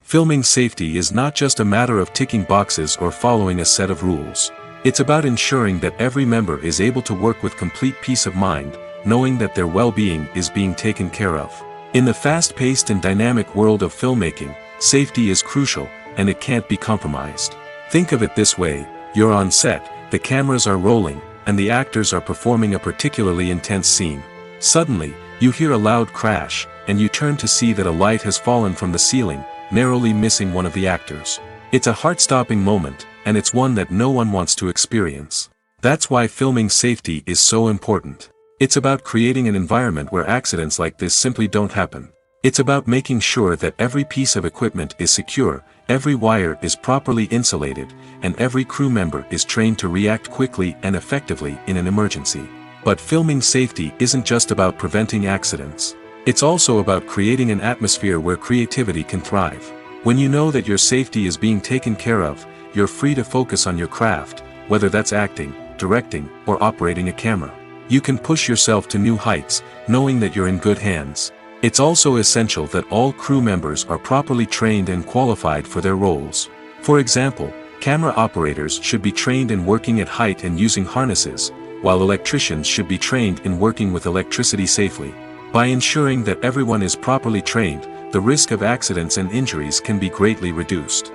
Filming safety is not just a matter of ticking boxes or following a set of rules. It's about ensuring that every member is able to work with complete peace of mind, knowing that their well-being is being taken care of. In the fast-paced and dynamic world of filmmaking, safety is crucial, and it can't be compromised. Think of it this way: you're on set, the cameras are rolling, and the actors are performing a particularly intense scene. Suddenly, you hear a loud crash, and you turn to see that a light has fallen from the ceiling, narrowly missing one of the actors. It's a heart-stopping moment, and it's one that no one wants to experience. That's why filming safety is so important. It's about creating an environment where accidents like this simply don't happen. It's about making sure that every piece of equipment is secure, every wire is properly insulated, and every crew member is trained to react quickly and effectively in an emergency. But filming safety isn't just about preventing accidents. It's also about creating an atmosphere where creativity can thrive. When you know that your safety is being taken care of, you're free to focus on your craft, whether that's acting, directing, or operating a camera. You can push yourself to new heights, knowing that you're in good hands. It's also essential that all crew members are properly trained and qualified for their roles. For example, camera operators should be trained in working at height and using harnesses, while electricians should be trained in working with electricity safely. By ensuring that everyone is properly trained, the risk of accidents and injuries can be greatly reduced.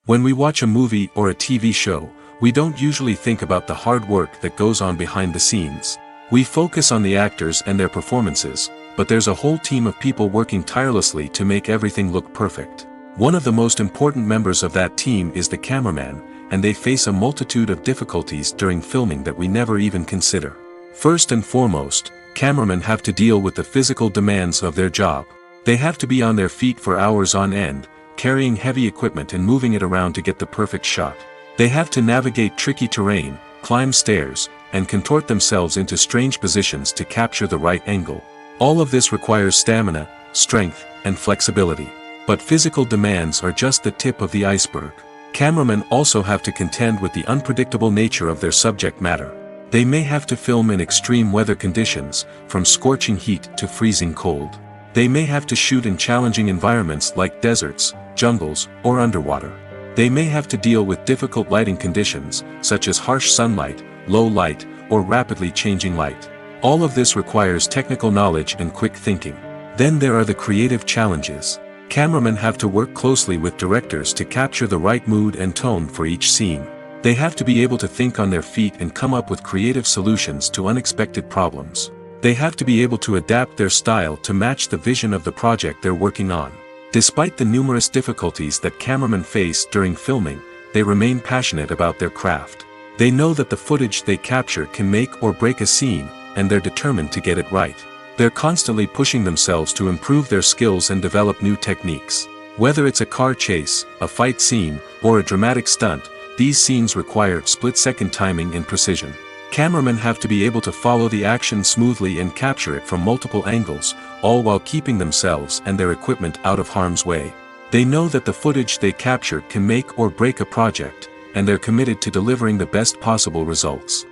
When we watch a movie or a TV show, we don't usually think about the hard work that goes on behind the scenes. We focus on the actors and their performances, but there's a whole team of people working tirelessly to make everything look perfect. One of the most important members of that team is the cameraman, and they face a multitude of difficulties during filming that we never even consider. First and foremost, cameramen have to deal with the physical demands of their job. They have to be on their feet for hours on end, carrying heavy equipment and moving it around to get the perfect shot. They have to navigate tricky terrain, climb stairs, and contort themselves into strange positions to capture the right angle. All of this requires stamina, strength, and flexibility. But physical demands are just the tip of the iceberg. Cameramen also have to contend with the unpredictable nature of their subject matter. They may have to film in extreme weather conditions, from scorching heat to freezing cold. They may have to shoot in challenging environments like deserts, jungles, or underwater. They may have to deal with difficult lighting conditions, such as harsh sunlight, low light, or rapidly changing light. All of this requires technical knowledge and quick thinking. Then there are the creative challenges. Cameramen have to work closely with directors to capture the right mood and tone for each scene. They have to be able to think on their feet and come up with creative solutions to unexpected problems. They have to be able to adapt their style to match the vision of the project they're working on. Despite the numerous difficulties that cameramen face during filming, they remain passionate about their craft. They know that the footage they capture can make or break a scene, and they're determined to get it right. They're constantly pushing themselves to improve their skills and develop new techniques. Whether it's a car chase, a fight scene, or a dramatic stunt, these scenes require split-second timing and precision. Cameramen have to be able to follow the action smoothly and capture it from multiple angles, all while keeping themselves and their equipment out of harm's way. They know that the footage they capture can make or break a project, and they're committed to delivering the best possible results.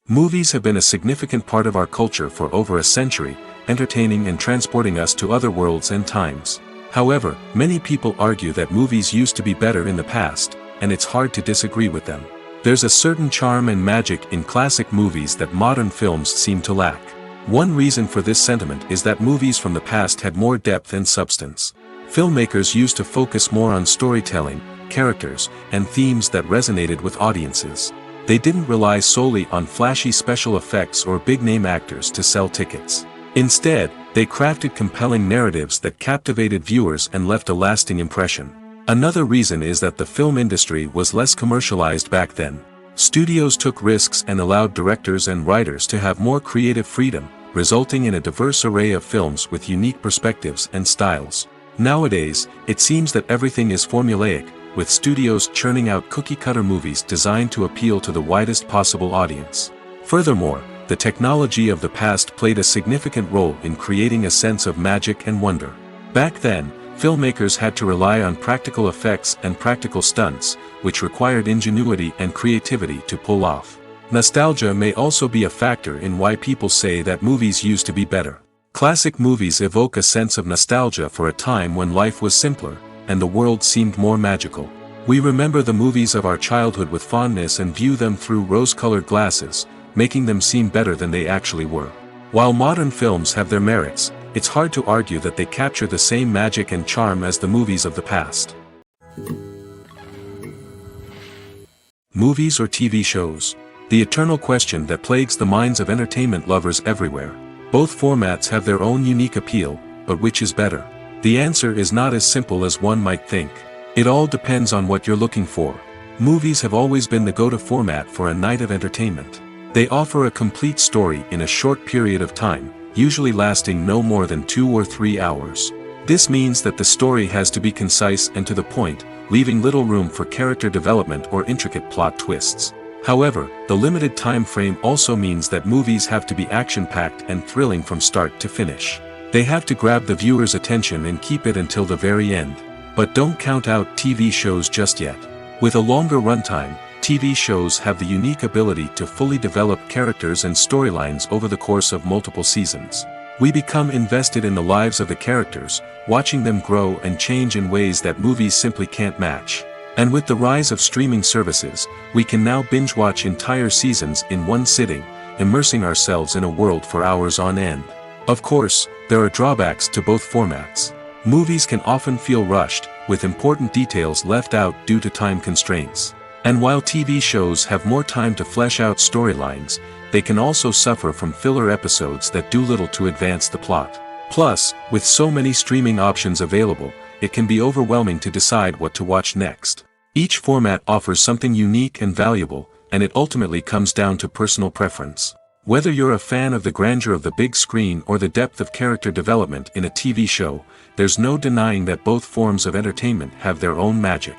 Movies have been a significant part of our culture for over a century, entertaining and transporting us to other worlds and times. However, many people argue that movies used to be better in the past, and it's hard to disagree with them. There's a certain charm and magic in classic movies that modern films seem to lack. One reason for this sentiment is that movies from the past had more depth and substance. Filmmakers used to focus more on storytelling, characters, and themes that resonated with audiences. They didn't rely solely on flashy special effects or big-name actors to sell tickets. Instead, they crafted compelling narratives that captivated viewers and left a lasting impression. Another reason is that the film industry was less commercialized back then. Studios took risks and allowed directors and writers to have more creative freedom, resulting in a diverse array of films with unique perspectives and styles. Nowadays, it seems that everything is formulaic, with studios churning out cookie-cutter movies designed to appeal to the widest possible audience. Furthermore, the technology of the past played a significant role in creating a sense of magic and wonder. Back then, filmmakers had to rely on practical effects and practical stunts, which required ingenuity and creativity to pull off. Nostalgia may also be a factor in why people say that movies used to be better. Classic movies evoke a sense of nostalgia for a time when life was simpler, and the world seemed more magical. We remember the movies of our childhood with fondness and view them through rose-colored glasses, making them seem better than they actually were. While modern films have their merits, it's hard to argue that they capture the same magic and charm as the movies of the past. Movies or TV shows? The eternal question that plagues the minds of entertainment lovers everywhere. Both formats have their own unique appeal, but which is better? The answer is not as simple as one might think. It all depends on what you're looking for. Movies have always been the go-to format for a night of entertainment. They offer a complete story in a short period of time, usually lasting no more than 2 or 3 hours. This means that the story has to be concise and to the point, leaving little room for character development or intricate plot twists. However, the limited time frame also means that movies have to be action-packed and thrilling from start to finish. They have to grab the viewer's attention and keep it until the very end. But don't count out TV shows just yet. With a longer runtime, TV shows have the unique ability to fully develop characters and storylines over the course of multiple seasons. We become invested in the lives of the characters, watching them grow and change in ways that movies simply can't match. And with the rise of streaming services, we can now binge-watch entire seasons in one sitting, immersing ourselves in a world for hours on end. Of course, there are drawbacks to both formats. Movies can often feel rushed, with important details left out due to time constraints. And while TV shows have more time to flesh out storylines, they can also suffer from filler episodes that do little to advance the plot. Plus, with so many streaming options available, it can be overwhelming to decide what to watch next. Each format offers something unique and valuable, and it ultimately comes down to personal preference. Whether you're a fan of the grandeur of the big screen or the depth of character development in a TV show, there's no denying that both forms of entertainment have their own magic.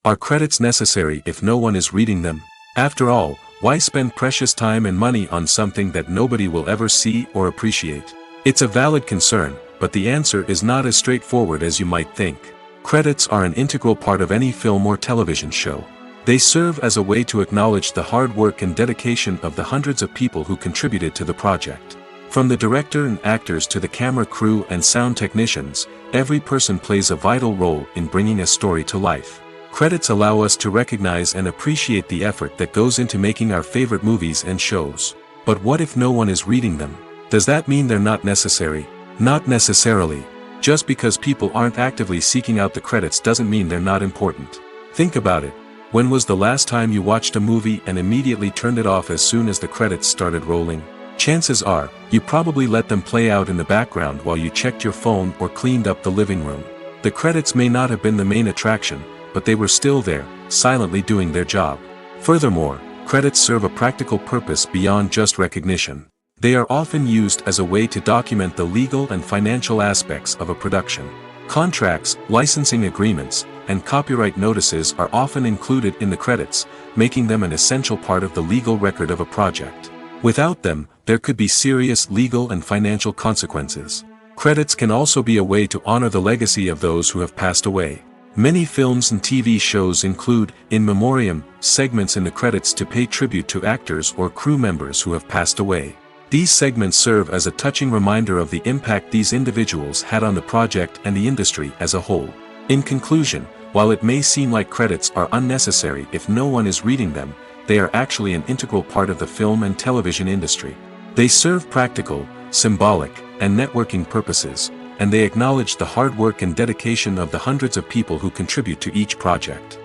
Are credits necessary if no one is reading them? After all, why spend precious time and money on something that nobody will ever see or appreciate? It's a valid concern, but the answer is not as straightforward as you might think. Credits are an integral part of any film or television show. They serve as a way to acknowledge the hard work and dedication of the hundreds of people who contributed to the project. From the director and actors to the camera crew and sound technicians, every person plays a vital role in bringing a story to life. Credits allow us to recognize and appreciate the effort that goes into making our favorite movies and shows. But what if no one is reading them? Does that mean they're not necessary? Not necessarily. Just because people aren't actively seeking out the credits doesn't mean they're not important. Think about it. When was the last time you watched a movie and immediately turned it off as soon as the credits started rolling? Chances are, you probably let them play out in the background while you checked your phone or cleaned up the living room. The credits may not have been the main attraction, but they were still there, silently doing their job. Furthermore, credits serve a practical purpose beyond just recognition. They are often used as a way to document the legal and financial aspects of a production. Contracts, licensing agreements, and copyright notices are often included in the credits, making them an essential part of the legal record of a project. Without them, there could be serious legal and financial consequences. Credits can also be a way to honor the legacy of those who have passed away. Many films and TV shows include, in memoriam, segments in the credits to pay tribute to actors or crew members who have passed away. These segments serve as a touching reminder of the impact these individuals had on the project and the industry as a whole. In conclusion, while it may seem like credits are unnecessary if no one is reading them, they are actually an integral part of the film and television industry. They serve practical, symbolic, and networking purposes, and they acknowledge the hard work and dedication of the hundreds of people who contribute to each project.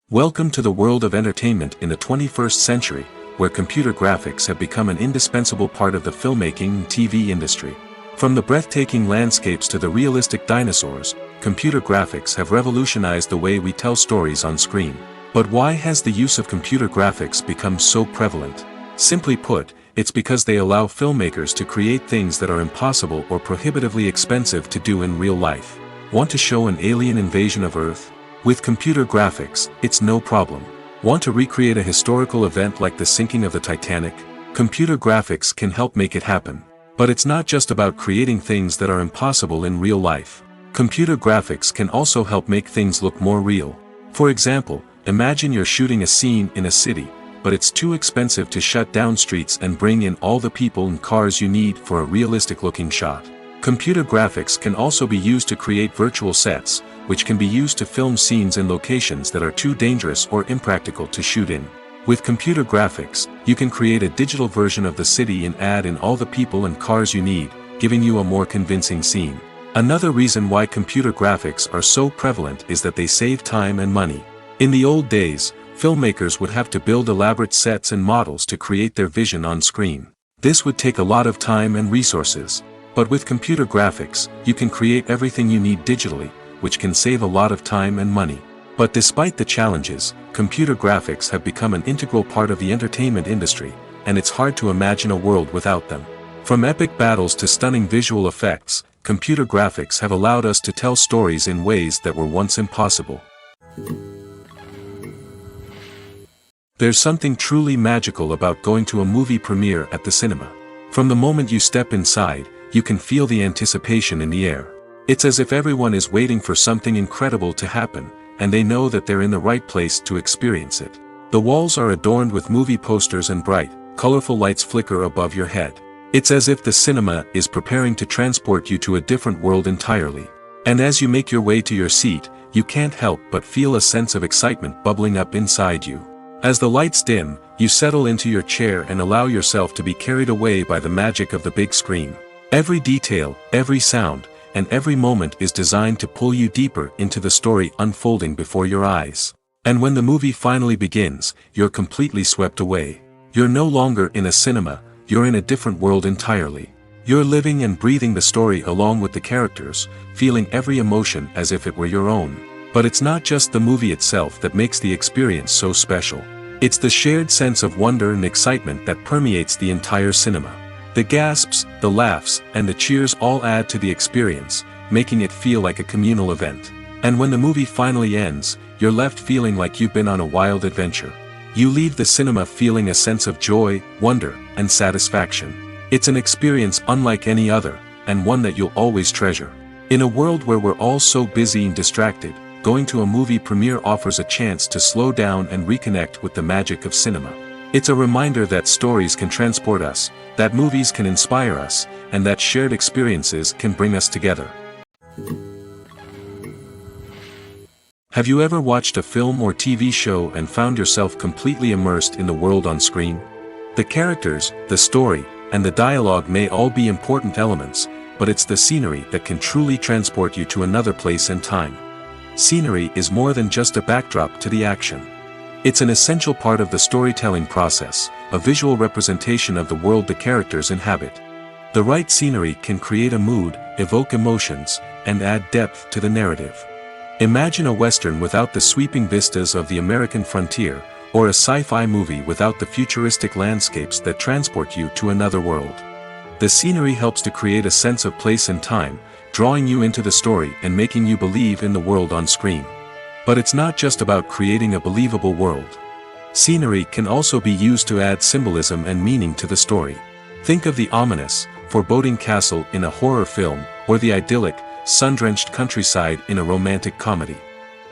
Welcome to the world of entertainment in the 21st century, where computer graphics have become an indispensable part of the filmmaking and TV industry. From the breathtaking landscapes to the realistic dinosaurs, computer graphics have revolutionized the way we tell stories on screen. But why has the use of computer graphics become so prevalent? Simply put, it's because they allow filmmakers to create things that are impossible or prohibitively expensive to do in real life. Want to show an alien invasion of Earth? With computer graphics, it's no problem. Want to recreate a historical event like the sinking of the Titanic? Computer graphics can help make it happen. But it's not just about creating things that are impossible in real life. Computer graphics can also help make things look more real. For example, imagine you're shooting a scene in a city, but it's too expensive to shut down streets and bring in all the people and cars you need for a realistic-looking shot. Computer graphics can also be used to create virtual sets, which can be used to film scenes in locations that are too dangerous or impractical to shoot in. With computer graphics, you can create a digital version of the city and add in all the people and cars you need, giving you a more convincing scene. Another reason why computer graphics are so prevalent is that they save time and money. In the old days, filmmakers would have to build elaborate sets and models to create their vision on screen. This would take a lot of time and resources. But with computer graphics, you can create everything you need digitally, which can save a lot of time and money. But despite the challenges, computer graphics have become an integral part of the entertainment industry, and it's hard to imagine a world without them. From epic battles to stunning visual effects, computer graphics have allowed us to tell stories in ways that were once impossible. There's something truly magical about going to a movie premiere at the cinema. From the moment you step inside, you can feel the anticipation in the air. It's as if everyone is waiting for something incredible to happen, and they know that they're in the right place to experience it. The walls are adorned with movie posters and bright, colorful lights flicker above your head. It's as if the cinema is preparing to transport you to a different world entirely. And as you make your way to your seat, you can't help but feel a sense of excitement bubbling up inside you. As the lights dim, you settle into your chair and allow yourself to be carried away by the magic of the big screen. Every detail, every sound, and every moment is designed to pull you deeper into the story unfolding before your eyes. And when the movie finally begins, you're completely swept away. You're no longer in a cinema, you're in a different world entirely. You're living and breathing the story along with the characters, feeling every emotion as if it were your own. But it's not just the movie itself that makes the experience so special. It's the shared sense of wonder and excitement that permeates the entire cinema. The gasps, the laughs, and the cheers all add to the experience, making it feel like a communal event. And when the movie finally ends, you're left feeling like you've been on a wild adventure. You leave the cinema feeling a sense of joy, wonder, and satisfaction. It's an experience unlike any other, and one that you'll always treasure. In a world where we're all so busy and distracted, going to a movie premiere offers a chance to slow down and reconnect with the magic of cinema. It's a reminder that stories can transport us, that movies can inspire us, and that shared experiences can bring us together. Have you ever watched a film or TV show and found yourself completely immersed in the world on screen? The characters, the story, and the dialogue may all be important elements, but it's the scenery that can truly transport you to another place and time. Scenery is more than just a backdrop to the action. It's an essential part of the storytelling process, a visual representation of the world the characters inhabit. The right scenery can create a mood, evoke emotions, and add depth to the narrative. Imagine a Western without the sweeping vistas of the American frontier, or a sci-fi movie without the futuristic landscapes that transport you to another world. The scenery helps to create a sense of place and time, drawing you into the story and making you believe in the world on screen. But it's not just about creating a believable world. Scenery can also be used to add symbolism and meaning to the story. Think of the ominous, foreboding castle in a horror film, or the idyllic, sun-drenched countryside in a romantic comedy.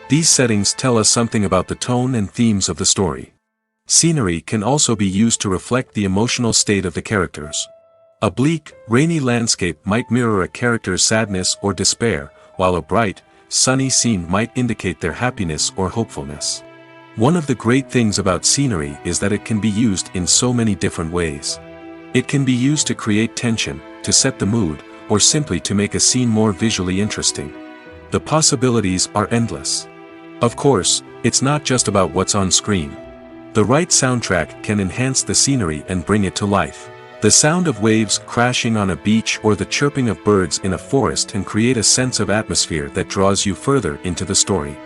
These settings tell us something about the tone and themes of the story. Scenery can also be used to reflect the emotional state of the characters. A bleak, rainy landscape might mirror a character's sadness or despair, while a bright, sunny scene might indicate their happiness or hopefulness. One of the great things about scenery is that it can be used in so many different ways. It can be used to create tension, to set the mood, or simply to make a scene more visually interesting. The possibilities are endless. Of course, it's not just about what's on screen. The right soundtrack can enhance the scenery and bring it to life. The sound of waves crashing on a beach or the chirping of birds in a forest can create a sense of atmosphere that draws you further into the story.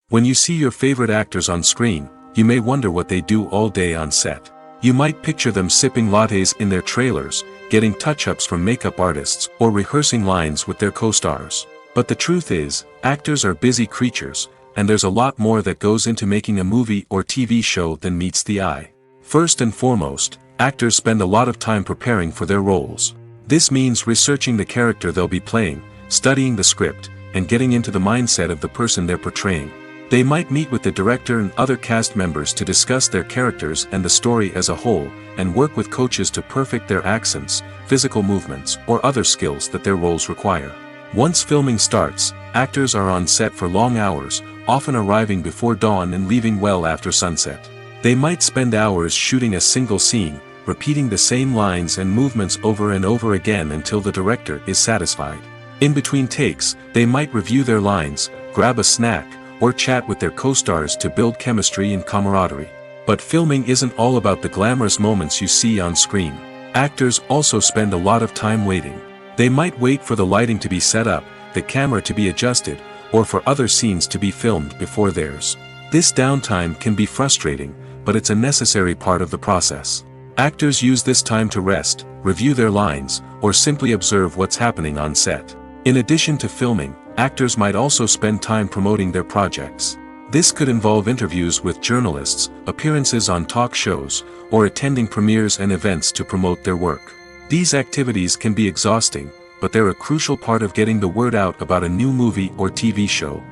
When you see your favorite actors on screen, you may wonder what they do all day on set. You might picture them sipping lattes in their trailers, getting touch-ups from makeup artists, or rehearsing lines with their co-stars. But the truth is, actors are busy creatures, and there's a lot more that goes into making a movie or TV show than meets the eye. First and foremost, actors spend a lot of time preparing for their roles. This means researching the character they'll be playing, studying the script, and getting into the mindset of the person they're portraying. They might meet with the director and other cast members to discuss their characters and the story as a whole, and work with coaches to perfect their accents, physical movements, or other skills that their roles require. Once filming starts, actors are on set for long hours, often arriving before dawn and leaving well after sunset. They might spend hours shooting a single scene, repeating the same lines and movements over and over again until the director is satisfied. In between takes, they might review their lines, grab a snack, or chat with their co-stars to build chemistry and camaraderie. But filming isn't all about the glamorous moments you see on screen. Actors also spend a lot of time waiting. They might wait for the lighting to be set up, the camera to be adjusted, or for other scenes to be filmed before theirs. This downtime can be frustrating, but it's a necessary part of the process. Actors use this time to rest, review their lines, or simply observe what's happening on set. In addition to filming, actors might also spend time promoting their projects. This could involve interviews with journalists, appearances on talk shows, or attending premieres and events to promote their work. These activities can be exhausting, but they're a crucial part of getting the word out about a new movie or TV show.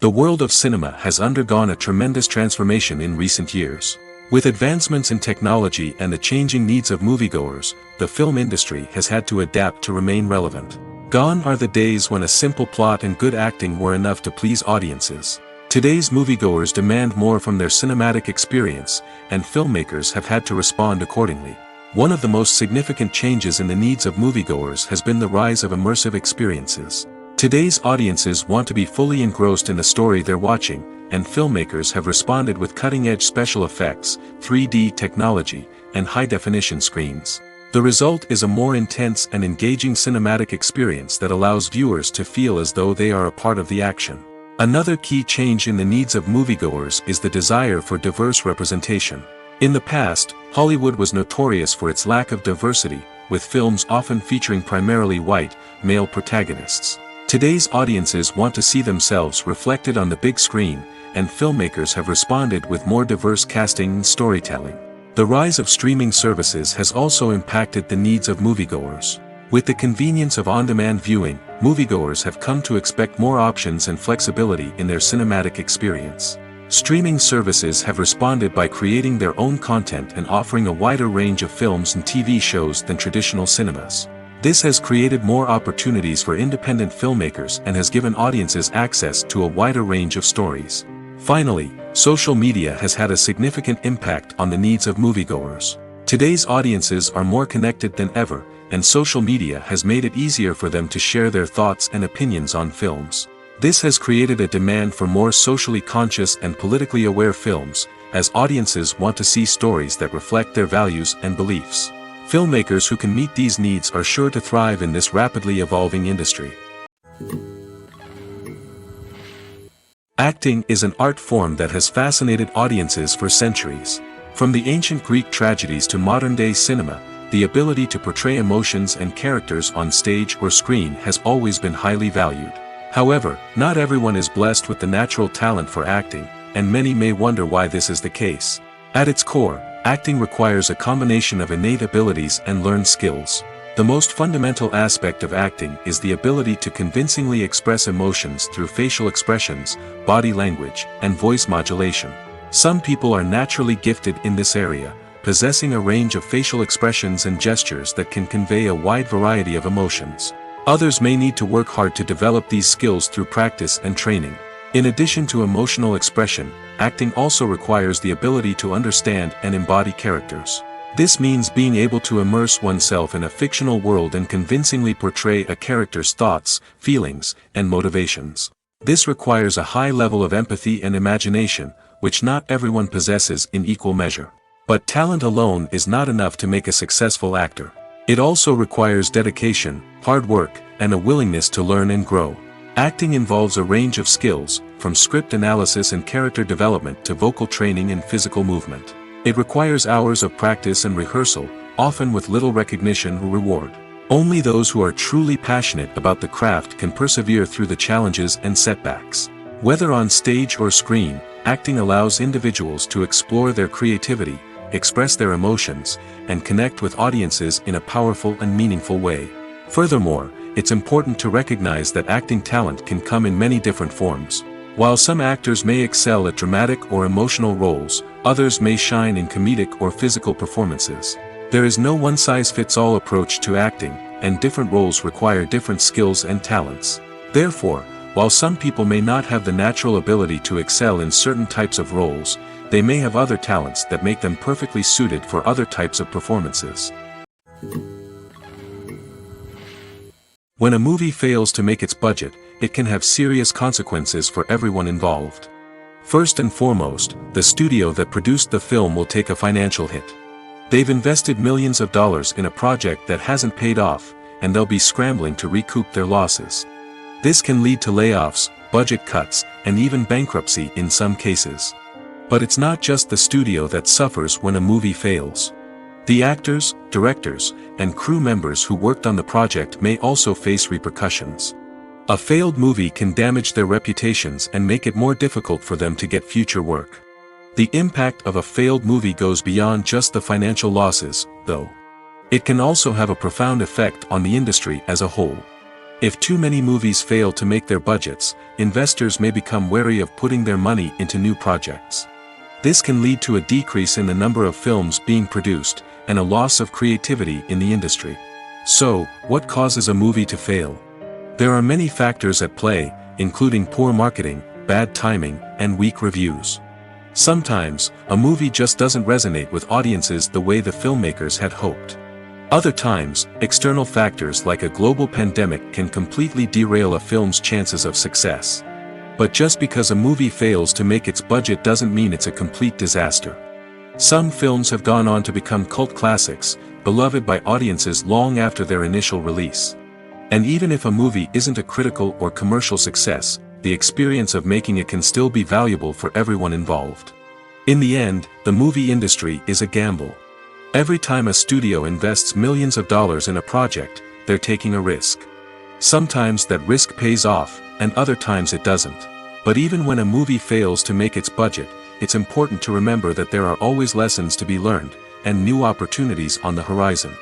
The world of cinema has undergone a tremendous transformation in recent years. With advancements in technology and the changing needs of moviegoers, the film industry has had to adapt to remain relevant. Gone are the days when a simple plot and good acting were enough to please audiences. Today's moviegoers demand more from their cinematic experience, and filmmakers have had to respond accordingly. One of the most significant changes in the needs of moviegoers has been the rise of immersive experiences. Today's audiences want to be fully engrossed in the story they're watching, and filmmakers have responded with cutting-edge special effects, 3D technology, and high-definition screens. The result is a more intense and engaging cinematic experience that allows viewers to feel as though they are a part of the action. Another key change in the needs of moviegoers is the desire for diverse representation. In the past, Hollywood was notorious for its lack of diversity, with films often featuring primarily white, male protagonists. Today's audiences want to see themselves reflected on the big screen, and filmmakers have responded with more diverse casting and storytelling. The rise of streaming services has also impacted the needs of moviegoers. With the convenience of on-demand viewing, moviegoers have come to expect more options and flexibility in their cinematic experience. Streaming services have responded by creating their own content and offering a wider range of films and TV shows than traditional cinemas. This has created more opportunities for independent filmmakers and has given audiences access to a wider range of stories. Finally, social media has had a significant impact on the needs of moviegoers. Today's audiences are more connected than ever, and social media has made it easier for them to share their thoughts and opinions on films. This has created a demand for more socially conscious and politically aware films, as audiences want to see stories that reflect their values and beliefs. Filmmakers who can meet these needs are sure to thrive in this rapidly evolving industry. Acting is an art form that has fascinated audiences for centuries. From the ancient Greek tragedies to modern-day cinema, the ability to portray emotions and characters on stage or screen has always been highly valued. However, not everyone is blessed with the natural talent for acting, and many may wonder why this is the case. At its core, acting requires a combination of innate abilities and learned skills. The most fundamental aspect of acting is the ability to convincingly express emotions through facial expressions, body language, and voice modulation. Some people are naturally gifted in this area, possessing a range of facial expressions and gestures that can convey a wide variety of emotions. Others may need to work hard to develop these skills through practice and training. In addition to emotional expression, acting also requires the ability to understand and embody characters. This means being able to immerse oneself in a fictional world and convincingly portray a character's thoughts, feelings, and motivations. This requires a high level of empathy and imagination, which not everyone possesses in equal measure. But talent alone is not enough to make a successful actor. It also requires dedication, hard work, and a willingness to learn and grow. Acting involves a range of skills, from script analysis and character development to vocal training and physical movement. It requires hours of practice and rehearsal, often with little recognition or reward. Only those who are truly passionate about the craft can persevere through the challenges and setbacks. Whether on stage or screen, acting allows individuals to explore their creativity, express their emotions, and connect with audiences in a powerful and meaningful way. Furthermore, it's important to recognize that acting talent can come in many different forms. While some actors may excel at dramatic or emotional roles, others may shine in comedic or physical performances. There is no one-size-fits-all approach to acting, and different roles require different skills and talents. Therefore, while some people may not have the natural ability to excel in certain types of roles, they may have other talents that make them perfectly suited for other types of performances. When a movie fails to make its budget, it can have serious consequences for everyone involved. First and foremost, the studio that produced the film will take a financial hit. They've invested millions of dollars in a project that hasn't paid off, and they'll be scrambling to recoup their losses. This can lead to layoffs, budget cuts, and even bankruptcy in some cases. But it's not just the studio that suffers when a movie fails. The actors, directors, and crew members who worked on the project may also face repercussions. A failed movie can damage their reputations and make it more difficult for them to get future work. The impact of a failed movie goes beyond just the financial losses, though. It can also have a profound effect on the industry as a whole. If too many movies fail to make their budgets, investors may become wary of putting their money into new projects. This can lead to a decrease in the number of films being produced, and a loss of creativity in the industry. So, what causes a movie to fail? There are many factors at play, including poor marketing, bad timing, and weak reviews. Sometimes, a movie just doesn't resonate with audiences the way the filmmakers had hoped. Other times, external factors like a global pandemic can completely derail a film's chances of success. But just because a movie fails to make its budget doesn't mean it's a complete disaster. Some films have gone on to become cult classics, beloved by audiences long after their initial release. And even if a movie isn't a critical or commercial success, the experience of making it can still be valuable for everyone involved. In the end, the movie industry is a gamble. Every time a studio invests millions of dollars in a project, they're taking a risk. Sometimes that risk pays off, and other times it doesn't. But even when a movie fails to make its budget, it's important to remember that there are always lessons to be learned, and new opportunities on the horizon.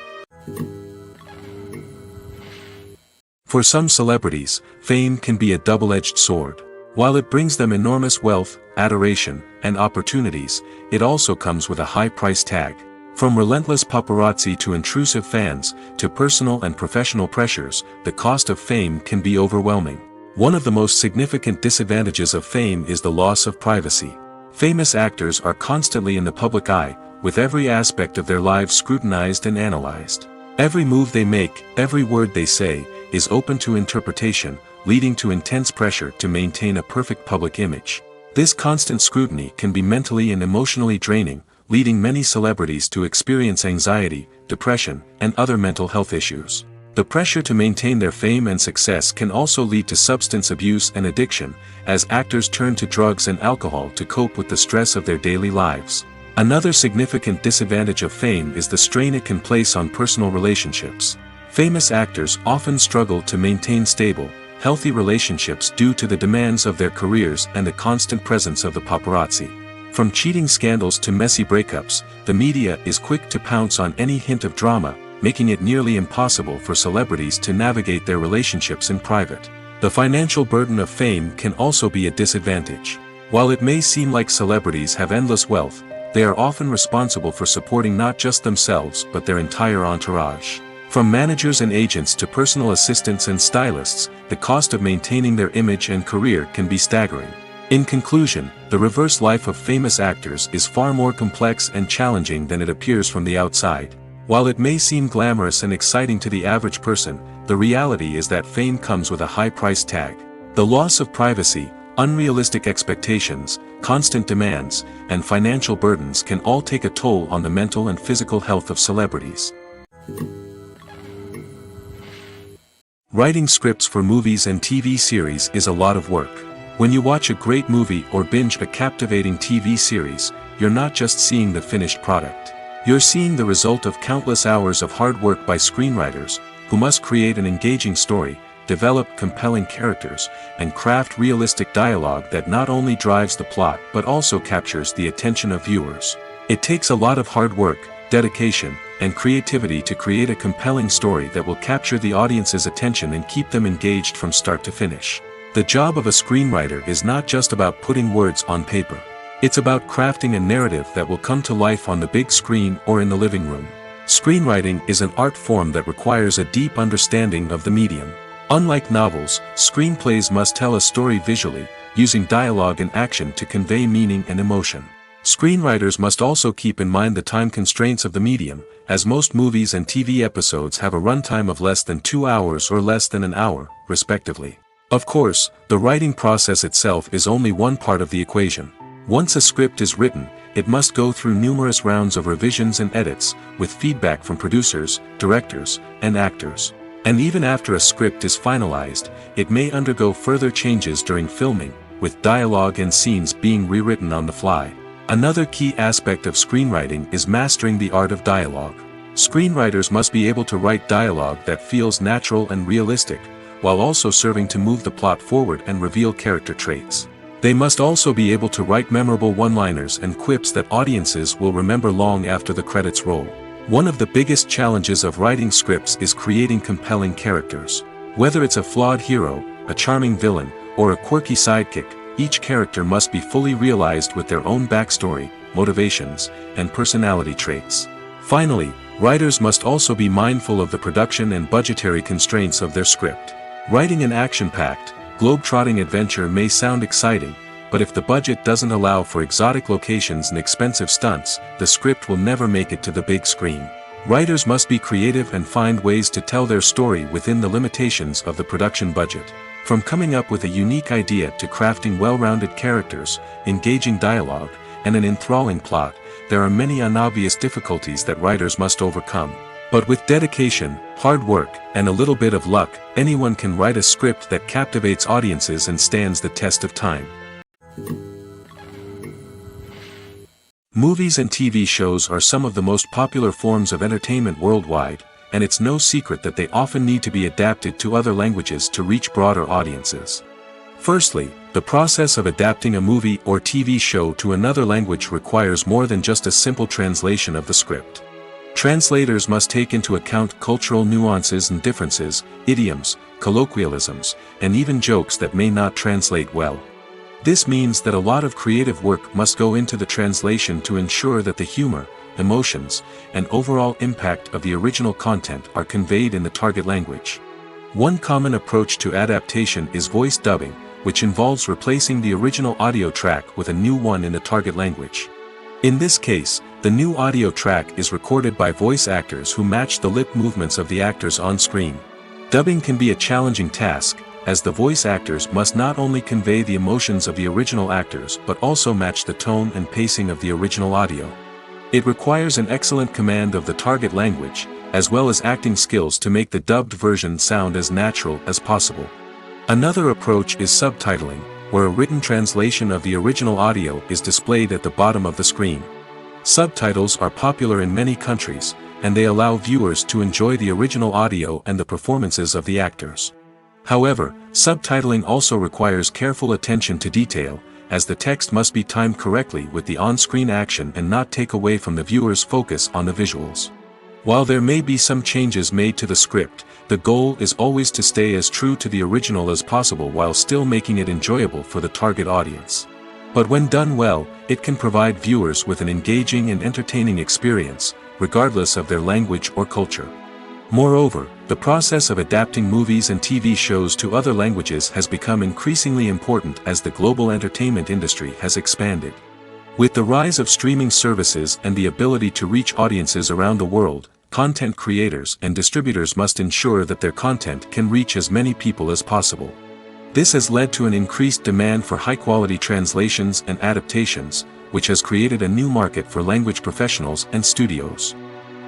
For some celebrities, fame can be a double-edged sword. While it brings them enormous wealth, adoration, and opportunities, it also comes with a high price tag. From relentless paparazzi to intrusive fans, to personal and professional pressures, the cost of fame can be overwhelming. One of the most significant disadvantages of fame is the loss of privacy. Famous actors are constantly in the public eye, with every aspect of their lives scrutinized and analyzed. Every move they make, every word they say, is open to interpretation, leading to intense pressure to maintain a perfect public image. This constant scrutiny can be mentally and emotionally draining, leading many celebrities to experience anxiety, depression, and other mental health issues. The pressure to maintain their fame and success can also lead to substance abuse and addiction, as actors turn to drugs and alcohol to cope with the stress of their daily lives. Another significant disadvantage of fame is the strain it can place on personal relationships. Famous actors often struggle to maintain stable, healthy relationships due to the demands of their careers and the constant presence of the paparazzi. From cheating scandals to messy breakups, the media is quick to pounce on any hint of drama, making it nearly impossible for celebrities to navigate their relationships in private. The financial burden of fame can also be a disadvantage. While it may seem like celebrities have endless wealth, they are often responsible for supporting not just themselves but their entire entourage. From managers and agents to personal assistants and stylists, the cost of maintaining their image and career can be staggering. In conclusion, the reverse life of famous actors is far more complex and challenging than it appears from the outside. While it may seem glamorous and exciting to the average person, the reality is that fame comes with a high price tag. The loss of privacy, unrealistic expectations, constant demands, and financial burdens can all take a toll on the mental and physical health of celebrities. Writing scripts for movies and TV series is a lot of work. When you watch a great movie or binge a captivating TV series, you're not just seeing the finished product. You're seeing the result of countless hours of hard work by screenwriters, who must create an engaging story, develop compelling characters, and craft realistic dialogue that not only drives the plot but also captures the attention of viewers. It takes a lot of hard work, dedication, and creativity to create a compelling story that will capture the audience's attention and keep them engaged from start to finish. The job of a screenwriter is not just about putting words on paper. It's about crafting a narrative that will come to life on the big screen or in the living room. Screenwriting is an art form that requires a deep understanding of the medium. Unlike novels, screenplays must tell a story visually, using dialogue and action to convey meaning and emotion. Screenwriters must also keep in mind the time constraints of the medium, as most movies and TV episodes have a runtime of less than 2 hours or less than an hour, respectively. Of course, the writing process itself is only one part of the equation. Once a script is written, it must go through numerous rounds of revisions and edits, with feedback from producers, directors, and actors. And even after a script is finalized, it may undergo further changes during filming, with dialogue and scenes being rewritten on the fly. Another key aspect of screenwriting is mastering the art of dialogue. Screenwriters must be able to write dialogue that feels natural and realistic, while also serving to move the plot forward and reveal character traits. They must also be able to write memorable one-liners and quips that audiences will remember long after the credits roll. One of the biggest challenges of writing scripts is creating compelling characters. Whether it's a flawed hero, a charming villain, or a quirky sidekick, each character must be fully realized with their own backstory, motivations, and personality traits. Finally, writers must also be mindful of the production and budgetary constraints of their script. Writing an action-packed, globe-trotting adventure may sound exciting, but if the budget doesn't allow for exotic locations and expensive stunts, the script will never make it to the big screen. Writers must be creative and find ways to tell their story within the limitations of the production budget. From coming up with a unique idea to crafting well-rounded characters, engaging dialogue, and an enthralling plot, there are many unobvious difficulties that writers must overcome. But with dedication, hard work, and a little bit of luck, anyone can write a script that captivates audiences and stands the test of time. Movies and TV shows are some of the most popular forms of entertainment worldwide, and it's no secret that they often need to be adapted to other languages to reach broader audiences. Firstly, the process of adapting a movie or TV show to another language requires more than just a simple translation of the script. Translators must take into account cultural nuances and differences, idioms, colloquialisms, and even jokes that may not translate well. This means that a lot of creative work must go into the translation to ensure that the humor, emotions, and overall impact of the original content are conveyed in the target language. One common approach to adaptation is voice dubbing, which involves replacing the original audio track with a new one in the target language. In this case, the new audio track is recorded by voice actors who match the lip movements of the actors on screen. Dubbing can be a challenging task, as the voice actors must not only convey the emotions of the original actors but also match the tone and pacing of the original audio. It requires an excellent command of the target language, as well as acting skills to make the dubbed version sound as natural as possible. Another approach is subtitling, where a written translation of the original audio is displayed at the bottom of the screen. Subtitles are popular in many countries, and they allow viewers to enjoy the original audio and the performances of the actors. However, subtitling also requires careful attention to detail, as the text must be timed correctly with the on-screen action and not take away from the viewer's focus on the visuals. While there may be some changes made to the script, the goal is always to stay as true to the original as possible while still making it enjoyable for the target audience. But when done well, it can provide viewers with an engaging and entertaining experience, regardless of their language or culture. Moreover, the process of adapting movies and TV shows to other languages has become increasingly important as the global entertainment industry has expanded. With the rise of streaming services and the ability to reach audiences around the world, content creators and distributors must ensure that their content can reach as many people as possible. This has led to an increased demand for high-quality translations and adaptations, which has created a new market for language professionals and studios.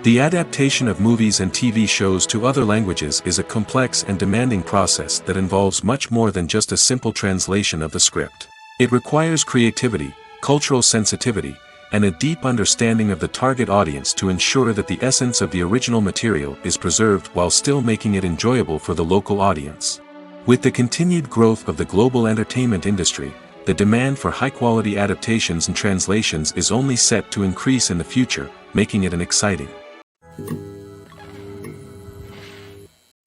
The adaptation of movies and TV shows to other languages is a complex and demanding process that involves much more than just a simple translation of the script. It requires creativity, cultural sensitivity, and a deep understanding of the target audience to ensure that the essence of the original material is preserved while still making it enjoyable for the local audience. With the continued growth of the global entertainment industry, the demand for high-quality adaptations and translations is only set to increase in the future, making it an exciting.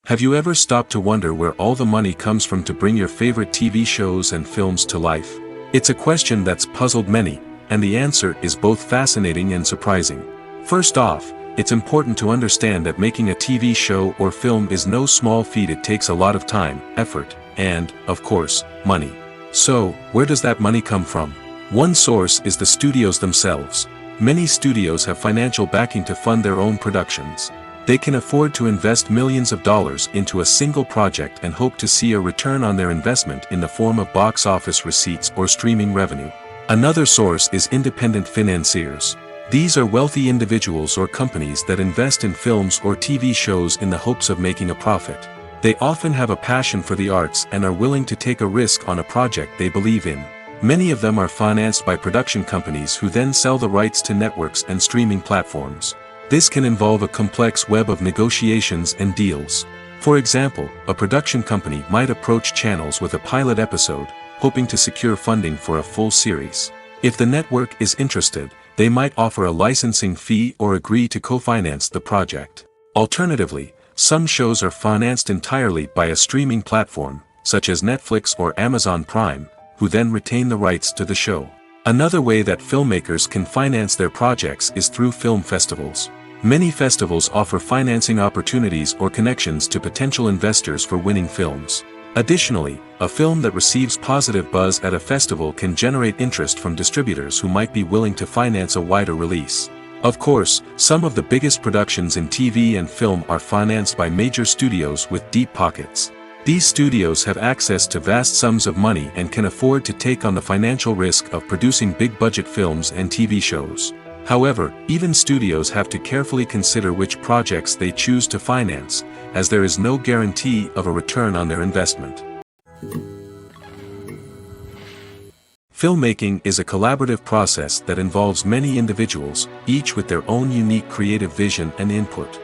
Have you ever stopped to wonder where all the money comes from to bring your favorite TV shows and films to life? It's a question that's puzzled many, and the answer is both fascinating and surprising. First off, it's important to understand that making a TV show or film is no small feat. It takes a lot of time, effort, and, of course, money. So, where does that money come from? One source is the studios themselves. Many studios have financial backing to fund their own productions. They can afford to invest millions of dollars into a single project and hope to see a return on their investment in the form of box office receipts or streaming revenue. Another source is independent financiers. These are wealthy individuals or companies that invest in films or TV shows in the hopes of making a profit. They often have a passion for the arts and are willing to take a risk on a project they believe in. Many of them are financed by production companies who then sell the rights to networks and streaming platforms. This can involve a complex web of negotiations and deals. For example, a production company might approach channels with a pilot episode, hoping to secure funding for a full series. If the network is interested, they might offer a licensing fee or agree to co-finance the project. Alternatively, some shows are financed entirely by a streaming platform, such as Netflix or Amazon Prime, who then retain the rights to the show. Another way that filmmakers can finance their projects is through film festivals. Many festivals offer financing opportunities or connections to potential investors for winning films. Additionally, a film that receives positive buzz at a festival can generate interest from distributors who might be willing to finance a wider release. Of course, some of the biggest productions in TV and film are financed by major studios with deep pockets. These studios have access to vast sums of money and can afford to take on the financial risk of producing big-budget films and TV shows. However, even studios have to carefully consider which projects they choose to finance, as there is no guarantee of a return on their investment. Filmmaking is a collaborative process that involves many individuals, each with their own unique creative vision and input.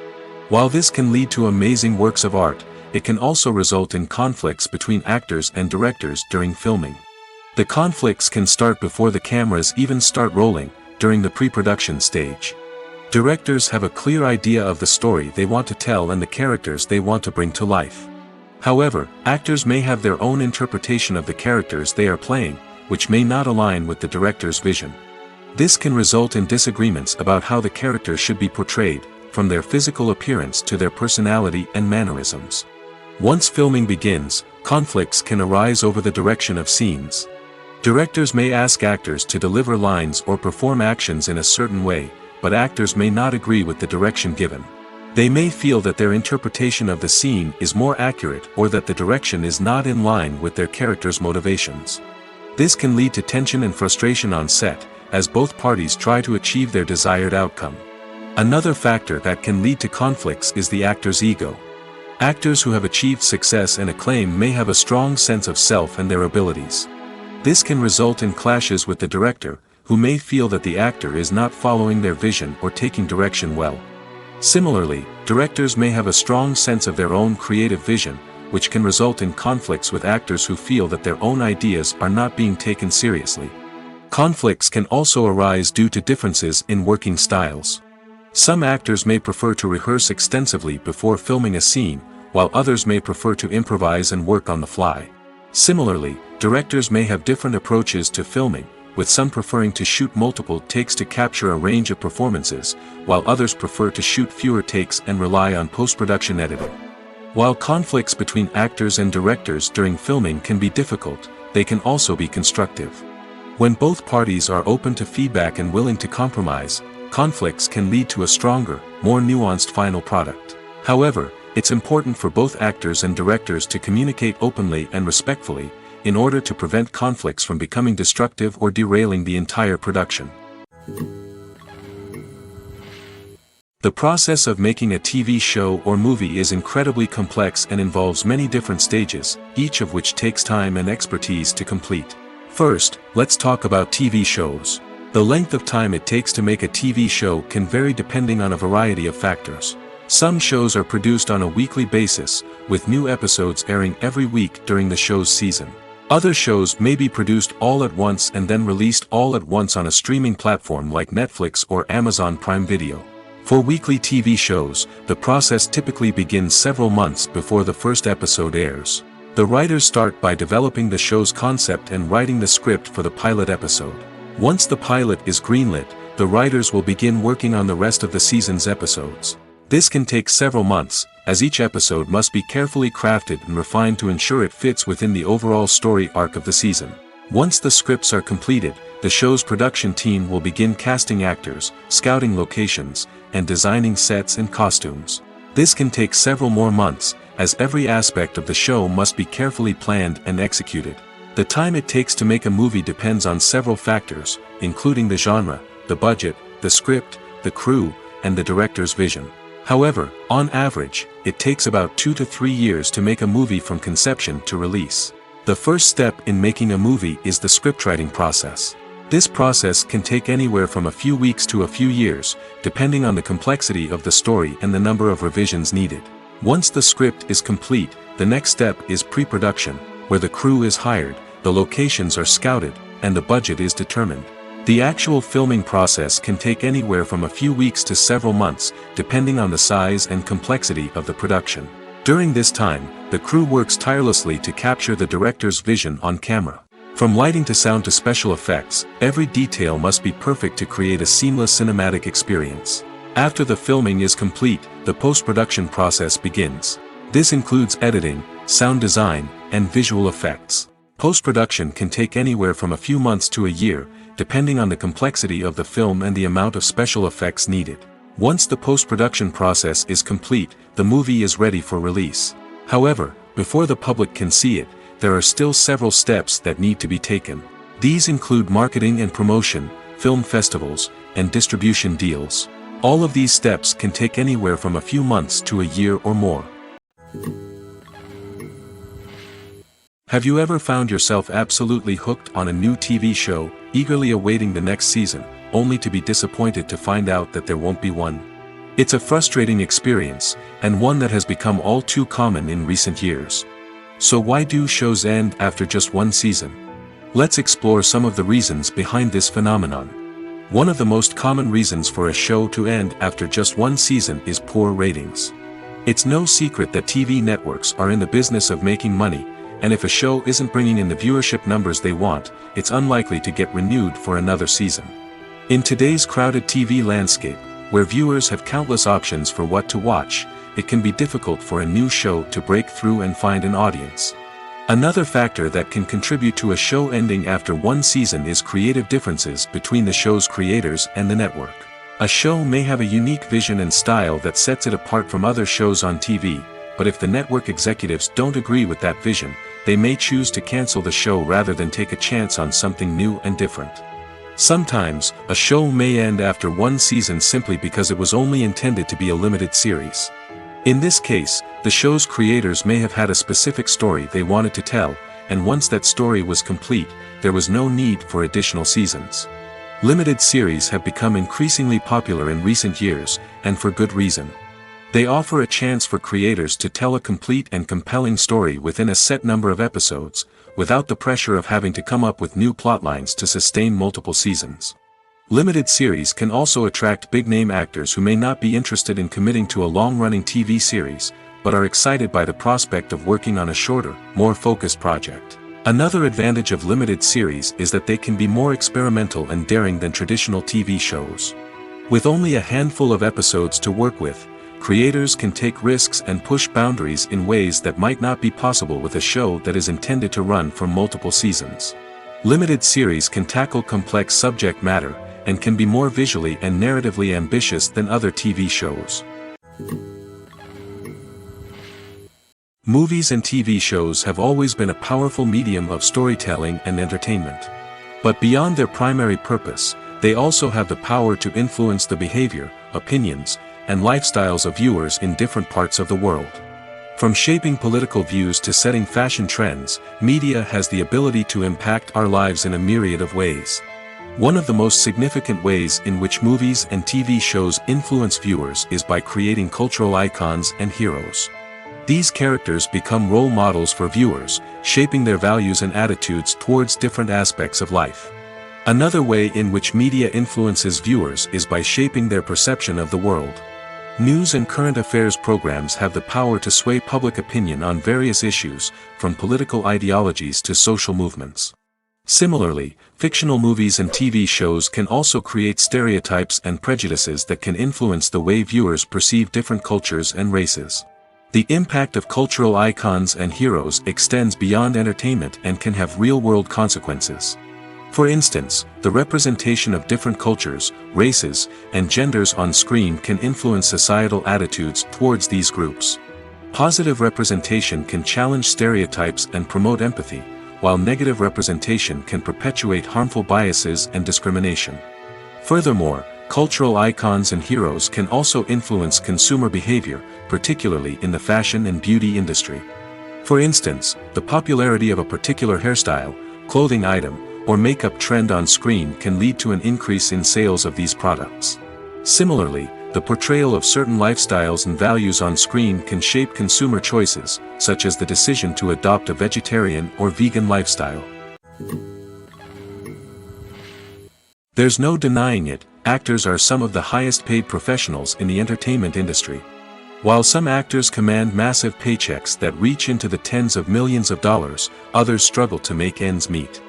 While this can lead to amazing works of art, it can also result in conflicts between actors and directors during filming. The conflicts can start before the cameras even start rolling, during the pre-production stage. Directors have a clear idea of the story they want to tell and the characters they want to bring to life. However, actors may have their own interpretation of the characters they are playing, which may not align with the director's vision. This can result in disagreements about how the character should be portrayed, from their physical appearance to their personality and mannerisms. Once filming begins, conflicts can arise over the direction of scenes. Directors may ask actors to deliver lines or perform actions in a certain way, but actors may not agree with the direction given. They may feel that their interpretation of the scene is more accurate or that the direction is not in line with their character's motivations. This can lead to tension and frustration on set, as both parties try to achieve their desired outcome. Another factor that can lead to conflicts is the actor's ego. Actors who have achieved success and acclaim may have a strong sense of self and their abilities. This can result in clashes with the director, who may feel that the actor is not following their vision or taking direction well. Similarly, directors may have a strong sense of their own creative vision, which can result in conflicts with actors who feel that their own ideas are not being taken seriously. Conflicts can also arise due to differences in working styles. Some actors may prefer to rehearse extensively before filming a scene, while others may prefer to improvise and work on the fly. Similarly, directors may have different approaches to filming, with some preferring to shoot multiple takes to capture a range of performances, while others prefer to shoot fewer takes and rely on post-production editing. While conflicts between actors and directors during filming can be difficult, they can also be constructive. When both parties are open to feedback and willing to compromise, conflicts can lead to a stronger, more nuanced final product. However, it's important for both actors and directors to communicate openly and respectfully, in order to prevent conflicts from becoming destructive or derailing the entire production. The process of making a TV show or movie is incredibly complex and involves many different stages, each of which takes time and expertise to complete. First, let's talk about TV shows. The length of time it takes to make a TV show can vary depending on a variety of factors. Some shows are produced on a weekly basis, with new episodes airing every week during the show's season. Other shows may be produced all at once and then released all at once on a streaming platform like Netflix or Amazon Prime Video. For weekly TV shows, the process typically begins several months before the first episode airs. The writers start by developing the show's concept and writing the script for the pilot episode. Once the pilot is greenlit, the writers will begin working on the rest of the season's episodes. This can take several months, as each episode must be carefully crafted and refined to ensure it fits within the overall story arc of the season. Once the scripts are completed, the show's production team will begin casting actors, scouting locations, and designing sets and costumes. This can take several more months, as every aspect of the show must be carefully planned and executed. The time it takes to make a movie depends on several factors, including the genre, the budget, the script, the crew, and the director's vision. However, on average, it takes about 2 to 3 years to make a movie from conception to release. The first step in making a movie is the scriptwriting process. This process can take anywhere from a few weeks to a few years, depending on the complexity of the story and the number of revisions needed. Once the script is complete, the next step is pre-production, where the crew is hired, the locations are scouted, and the budget is determined. The actual filming process can take anywhere from a few weeks to several months, depending on the size and complexity of the production. During this time, the crew works tirelessly to capture the director's vision on camera. From lighting to sound to special effects, every detail must be perfect to create a seamless cinematic experience. After the filming is complete, the post-production process begins. This includes editing, sound design, and visual effects. Post-production can take anywhere from a few months to a year, depending on the complexity of the film and the amount of special effects needed. Once the post-production process is complete, the movie is ready for release. However, before the public can see it, there are still several steps that need to be taken. These include marketing and promotion, film festivals, and distribution deals. All of these steps can take anywhere from a few months to a year or more. Have you ever found yourself absolutely hooked on a new TV show, eagerly awaiting the next season, only to be disappointed to find out that there won't be one? It's a frustrating experience, and one that has become all too common in recent years. So why do shows end after just one season? Let's explore some of the reasons behind this phenomenon. One of the most common reasons for a show to end after just one season is poor ratings. It's no secret that TV networks are in the business of making money, and if a show isn't bringing in the viewership numbers they want, it's unlikely to get renewed for another season. In today's crowded TV landscape, where viewers have countless options for what to watch, it can be difficult for a new show to break through and find an audience. Another factor that can contribute to a show ending after one season is creative differences between the show's creators and the network. A show may have a unique vision and style that sets it apart from other shows on TV, but if the network executives don't agree with that vision, they may choose to cancel the show rather than take a chance on something new and different. Sometimes, a show may end after one season simply because it was only intended to be a limited series. In this case, the show's creators may have had a specific story they wanted to tell, and once that story was complete, there was no need for additional seasons. Limited series have become increasingly popular in recent years, and for good reason. They offer a chance for creators to tell a complete and compelling story within a set number of episodes, without the pressure of having to come up with new plotlines to sustain multiple seasons. Limited series can also attract big-name actors who may not be interested in committing to a long-running TV series, but are excited by the prospect of working on a shorter, more focused project. Another advantage of limited series is that they can be more experimental and daring than traditional TV shows. With only a handful of episodes to work with, creators can take risks and push boundaries in ways that might not be possible with a show that is intended to run for multiple seasons. Limited series can tackle complex subject matter, and can be more visually and narratively ambitious than other TV shows. Movies and TV shows have always been a powerful medium of storytelling and entertainment. But beyond their primary purpose, they also have the power to influence the behavior, opinions, and lifestyles of viewers in different parts of the world. From shaping political views to setting fashion trends, media has the ability to impact our lives in a myriad of ways. One of the most significant ways in which movies and TV shows influence viewers is by creating cultural icons and heroes. These characters become role models for viewers, shaping their values and attitudes towards different aspects of life. Another way in which media influences viewers is by shaping their perception of the world. News and current affairs programs have the power to sway public opinion on various issues, from political ideologies to social movements. Similarly, fictional movies and TV shows can also create stereotypes and prejudices that can influence the way viewers perceive different cultures and races. The impact of cultural icons and heroes extends beyond entertainment and can have real-world consequences. For instance, the representation of different cultures, races, and genders on screen can influence societal attitudes towards these groups. Positive representation can challenge stereotypes and promote empathy, while negative representation can perpetuate harmful biases and discrimination. Furthermore, cultural icons and heroes can also influence consumer behavior, particularly in the fashion and beauty industry. For instance, the popularity of a particular hairstyle, clothing item, or makeup trend on screen can lead to an increase in sales of these products. Similarly, the portrayal of certain lifestyles and values on screen can shape consumer choices, such as the decision to adopt a vegetarian or vegan lifestyle. There's no denying it, actors are some of the highest paid professionals in the entertainment industry. While some actors command massive paychecks that reach into the tens of millions of dollars, others struggle to make ends meet.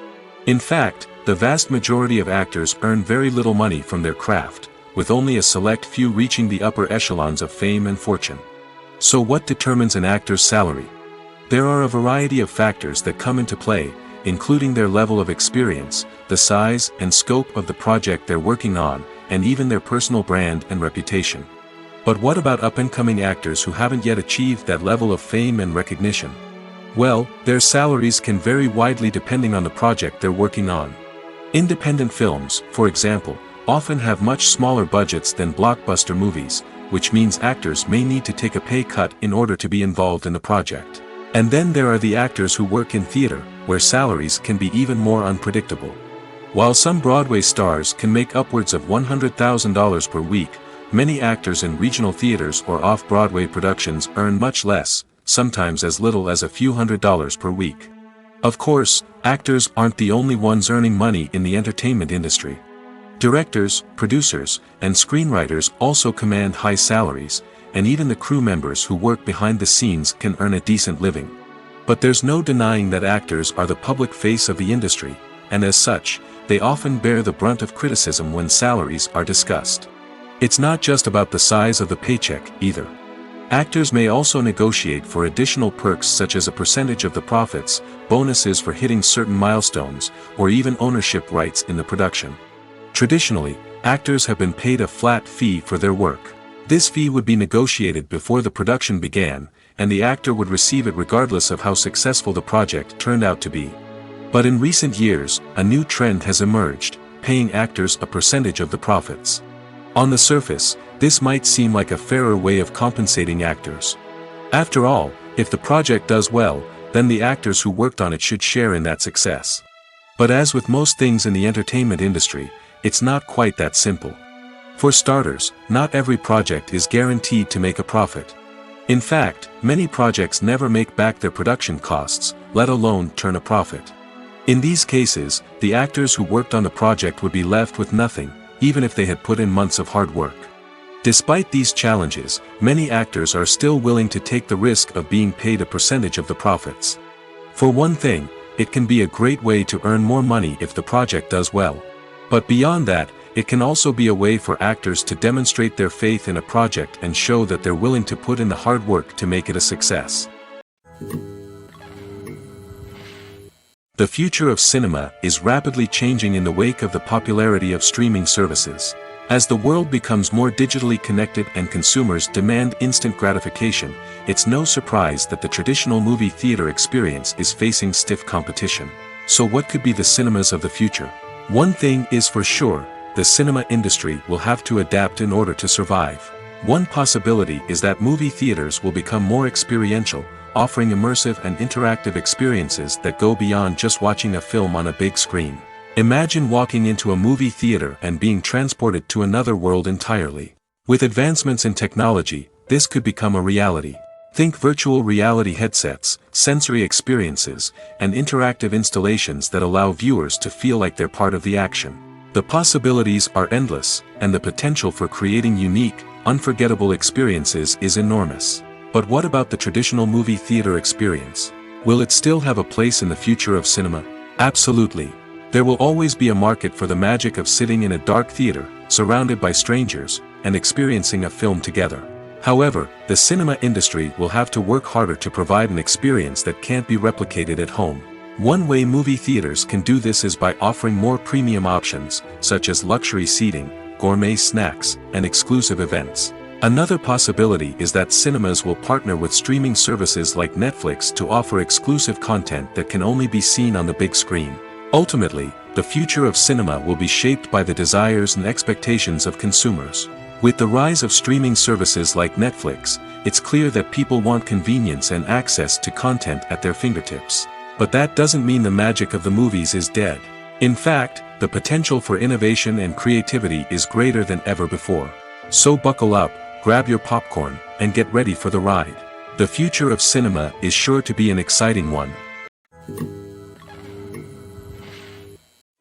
In fact, the vast majority of actors earn very little money from their craft, with only a select few reaching the upper echelons of fame and fortune. So what determines an actor's salary? There are a variety of factors that come into play, including their level of experience, the size and scope of the project they're working on, and even their personal brand and reputation. But what about up-and-coming actors who haven't yet achieved that level of fame and recognition? Well, their salaries can vary widely depending on the project they're working on. Independent films, for example, often have much smaller budgets than blockbuster movies, which means actors may need to take a pay cut in order to be involved in the project. And then there are the actors who work in theater, where salaries can be even more unpredictable. While some Broadway stars can make upwards of $100,000 per week, many actors in regional theaters or off-Broadway productions earn much less, sometimes as little as a few $100s per week. Of course, actors aren't the only ones earning money in the entertainment industry. Directors, producers, and screenwriters also command high salaries, and even the crew members who work behind the scenes can earn a decent living. But there's no denying that actors are the public face of the industry, and as such, they often bear the brunt of criticism when salaries are discussed. It's not just about the size of the paycheck, either. Actors may also negotiate for additional perks such as a percentage of the profits, bonuses for hitting certain milestones, or even ownership rights in the production. Traditionally, actors have been paid a flat fee for their work. This fee would be negotiated before the production began, and the actor would receive it regardless of how successful the project turned out to be. But in recent years, a new trend has emerged, paying actors a percentage of the profits. On the surface, this might seem like a fairer way of compensating actors. After all, if the project does well, then the actors who worked on it should share in that success. But as with most things in the entertainment industry, it's not quite that simple. For starters, not every project is guaranteed to make a profit. In fact, many projects never make back their production costs, let alone turn a profit. In these cases, the actors who worked on the project would be left with nothing, even if they had put in months of hard work. Despite these challenges, many actors are still willing to take the risk of being paid a percentage of the profits. For one thing, it can be a great way to earn more money if the project does well. But beyond that, it can also be a way for actors to demonstrate their faith in a project and show that they're willing to put in the hard work to make it a success. The future of cinema is rapidly changing in the wake of the popularity of streaming services. As the world becomes more digitally connected and consumers demand instant gratification, it's no surprise that the traditional movie theater experience is facing stiff competition. So what could be the cinemas of the future? One thing is for sure, the cinema industry will have to adapt in order to survive. One possibility is that movie theaters will become more experiential, offering immersive and interactive experiences that go beyond just watching a film on a big screen. Imagine walking into a movie theater and being transported to another world entirely. With advancements in technology, this could become a reality. Think virtual reality headsets, sensory experiences, and interactive installations that allow viewers to feel like they're part of the action. The possibilities are endless, and the potential for creating unique, unforgettable experiences is enormous. But what about the traditional movie theater experience? Will it still have a place in the future of cinema? Absolutely. There will always be a market for the magic of sitting in a dark theater, surrounded by strangers, and experiencing a film together. However, the cinema industry will have to work harder to provide an experience that can't be replicated at home. One way movie theaters can do this is by offering more premium options, such as luxury seating, gourmet snacks, and exclusive events. Another possibility is that cinemas will partner with streaming services like Netflix to offer exclusive content that can only be seen on the big screen. Ultimately, the future of cinema will be shaped by the desires and expectations of consumers. With the rise of streaming services like Netflix, it's clear that people want convenience and access to content at their fingertips. But that doesn't mean the magic of the movies is dead. In fact, the potential for innovation and creativity is greater than ever before. So buckle up, grab your popcorn, and get ready for the ride. The future of cinema is sure to be an exciting one.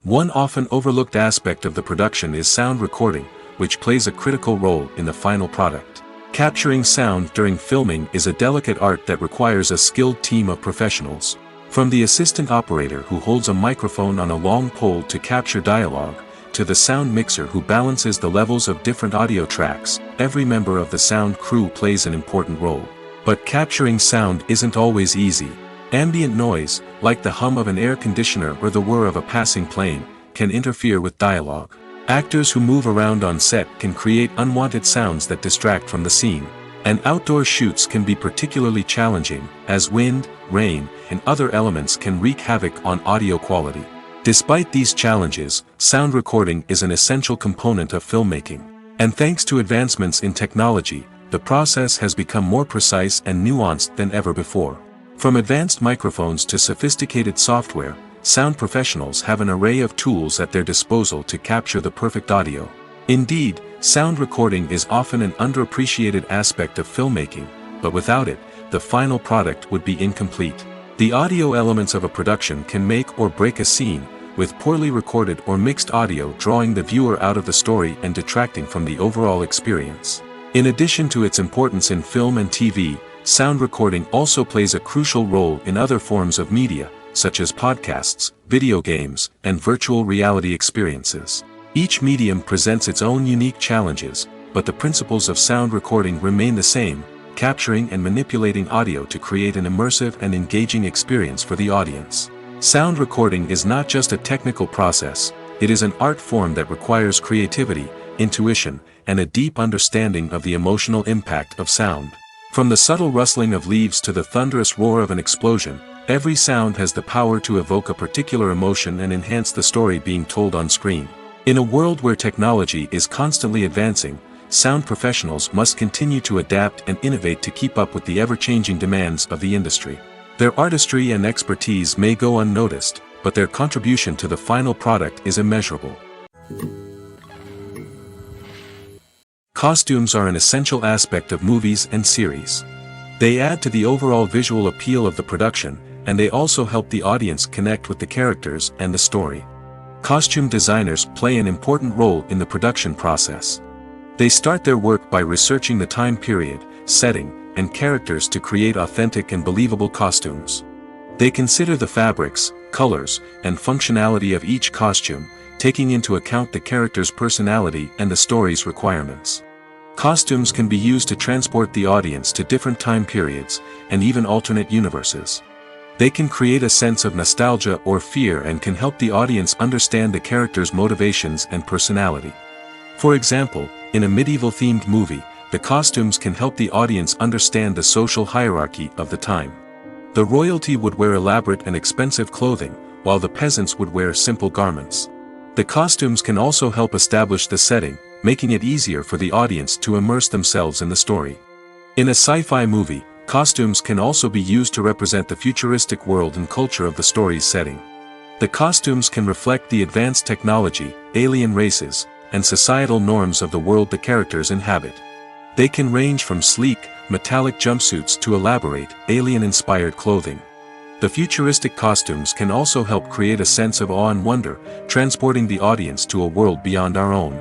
One often overlooked aspect of the production is sound recording, which plays a critical role in the final product. Capturing sound during filming is a delicate art that requires a skilled team of professionals. From the assistant operator who holds a microphone on a long pole to capture dialogue, to the sound mixer who balances the levels of different audio tracks, every member of the sound crew plays an important role. But capturing sound isn't always easy. Ambient noise, like the hum of an air conditioner or the whir of a passing plane, can interfere with dialogue. Actors who move around on set can create unwanted sounds that distract from the scene. And outdoor shoots can be particularly challenging, as wind, rain, and other elements can wreak havoc on audio quality. Despite these challenges, sound recording is an essential component of filmmaking. And thanks to advancements in technology, the process has become more precise and nuanced than ever before. From advanced microphones to sophisticated software, sound professionals have an array of tools at their disposal to capture the perfect audio. Indeed, sound recording is often an underappreciated aspect of filmmaking, but without it, the final product would be incomplete. The audio elements of a production can make or break a scene, with poorly recorded or mixed audio drawing the viewer out of the story and detracting from the overall experience. In addition to its importance in film and TV, sound recording also plays a crucial role in other forms of media, such as podcasts, video games, and virtual reality experiences. Each medium presents its own unique challenges, but the principles of sound recording remain the same, capturing and manipulating audio to create an immersive and engaging experience for the audience. Sound recording is not just a technical process, it is an art form that requires creativity, intuition, and a deep understanding of the emotional impact of sound. From the subtle rustling of leaves to the thunderous roar of an explosion, every sound has the power to evoke a particular emotion and enhance the story being told on screen. In a world where technology is constantly advancing, sound professionals must continue to adapt and innovate to keep up with the ever-changing demands of the industry. Their artistry and expertise may go unnoticed, but their contribution to the final product is immeasurable. Costumes are an essential aspect of movies and series. They add to the overall visual appeal of the production, and they also help the audience connect with the characters and the story. Costume designers play an important role in the production process. They start their work by researching the time period, setting, and characters to create authentic and believable costumes. They consider the fabrics, colors, and functionality of each costume, taking into account the character's personality and the story's requirements. Costumes can be used to transport the audience to different time periods, and even alternate universes. They can create a sense of nostalgia or fear and can help the audience understand the character's motivations and personality. For example, in a medieval-themed movie, the costumes can help the audience understand the social hierarchy of the time. The royalty would wear elaborate and expensive clothing, while the peasants would wear simple garments. The costumes can also help establish the setting, making it easier for the audience to immerse themselves in the story. In a sci-fi movie, costumes can also be used to represent the futuristic world and culture of the story's setting. The costumes can reflect the advanced technology, alien races, and societal norms of the world the characters inhabit. They can range from sleek, metallic jumpsuits to elaborate, alien-inspired clothing. The futuristic costumes can also help create a sense of awe and wonder, transporting the audience to a world beyond our own.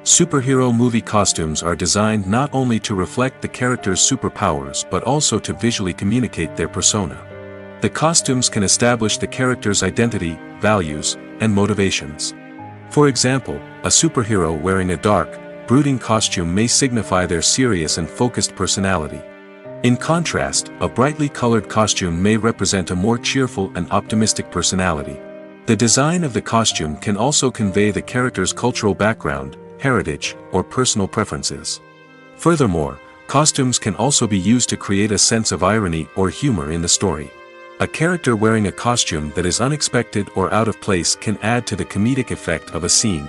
Superhero movie costumes are designed not only to reflect the character's superpowers but also to visually communicate their persona. The costumes can establish the character's identity, values, and motivations. For example, a superhero wearing a dark, brooding costume may signify their serious and focused personality. In contrast, a brightly colored costume may represent a more cheerful and optimistic personality. The design of the costume can also convey the character's cultural background, heritage, or personal preferences. Furthermore, costumes can also be used to create a sense of irony or humor in the story. A character wearing a costume that is unexpected or out of place can add to the comedic effect of a scene.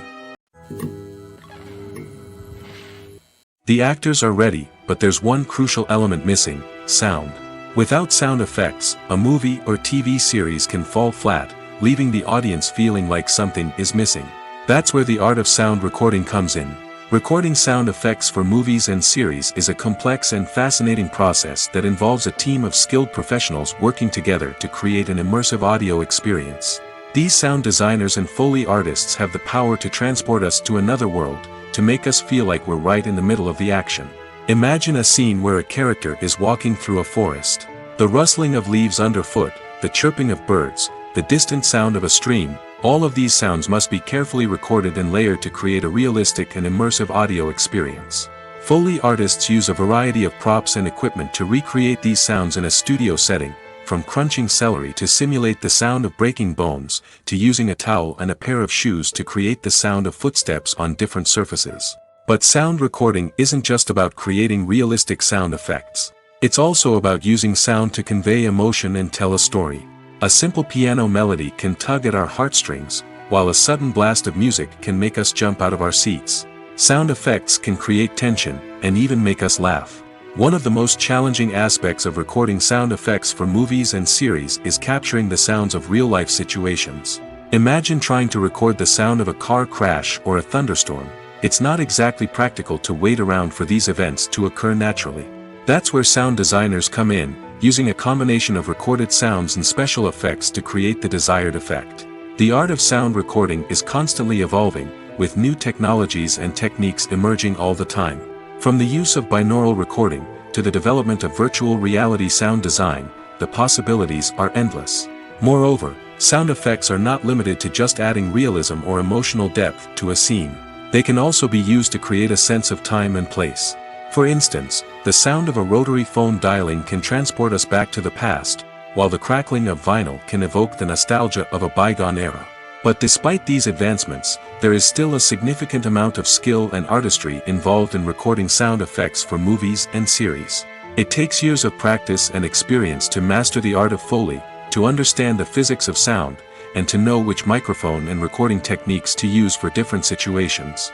The actors are ready, but there's one crucial element missing: sound. Without sound effects, a movie or TV series can fall flat, leaving the audience feeling like something is missing. That's where the art of sound recording comes in. Recording sound effects for movies and series is a complex and fascinating process that involves a team of skilled professionals working together to create an immersive audio experience. These sound designers and Foley artists have the power to transport us to another world, to make us feel like we're right in the middle of the action. Imagine a scene where a character is walking through a forest. The rustling of leaves underfoot, the chirping of birds, the distant sound of a stream. All of these sounds must be carefully recorded and layered to create a realistic and immersive audio experience. Foley artists use a variety of props and equipment to recreate these sounds in a studio setting, from crunching celery to simulate the sound of breaking bones, to using a towel and a pair of shoes to create the sound of footsteps on different surfaces. But sound recording isn't just about creating realistic sound effects. It's also about using sound to convey emotion and tell a story. A simple piano melody can tug at our heartstrings, while a sudden blast of music can make us jump out of our seats. Sound effects can create tension, and even make us laugh. One of the most challenging aspects of recording sound effects for movies and series is capturing the sounds of real-life situations. Imagine trying to record the sound of a car crash or a thunderstorm. It's not exactly practical to wait around for these events to occur naturally. That's where sound designers come in, using a combination of recorded sounds and special effects to create the desired effect. The art of sound recording is constantly evolving, with new technologies and techniques emerging all the time. From the use of binaural recording, to the development of virtual reality sound design, the possibilities are endless. Moreover, sound effects are not limited to just adding realism or emotional depth to a scene. They can also be used to create a sense of time and place. For instance, the sound of a rotary phone dialing can transport us back to the past, while the crackling of vinyl can evoke the nostalgia of a bygone era. But despite these advancements, there is still a significant amount of skill and artistry involved in recording sound effects for movies and series. It takes years of practice and experience to master the art of Foley, to understand the physics of sound, and to know which microphone and recording techniques to use for different situations.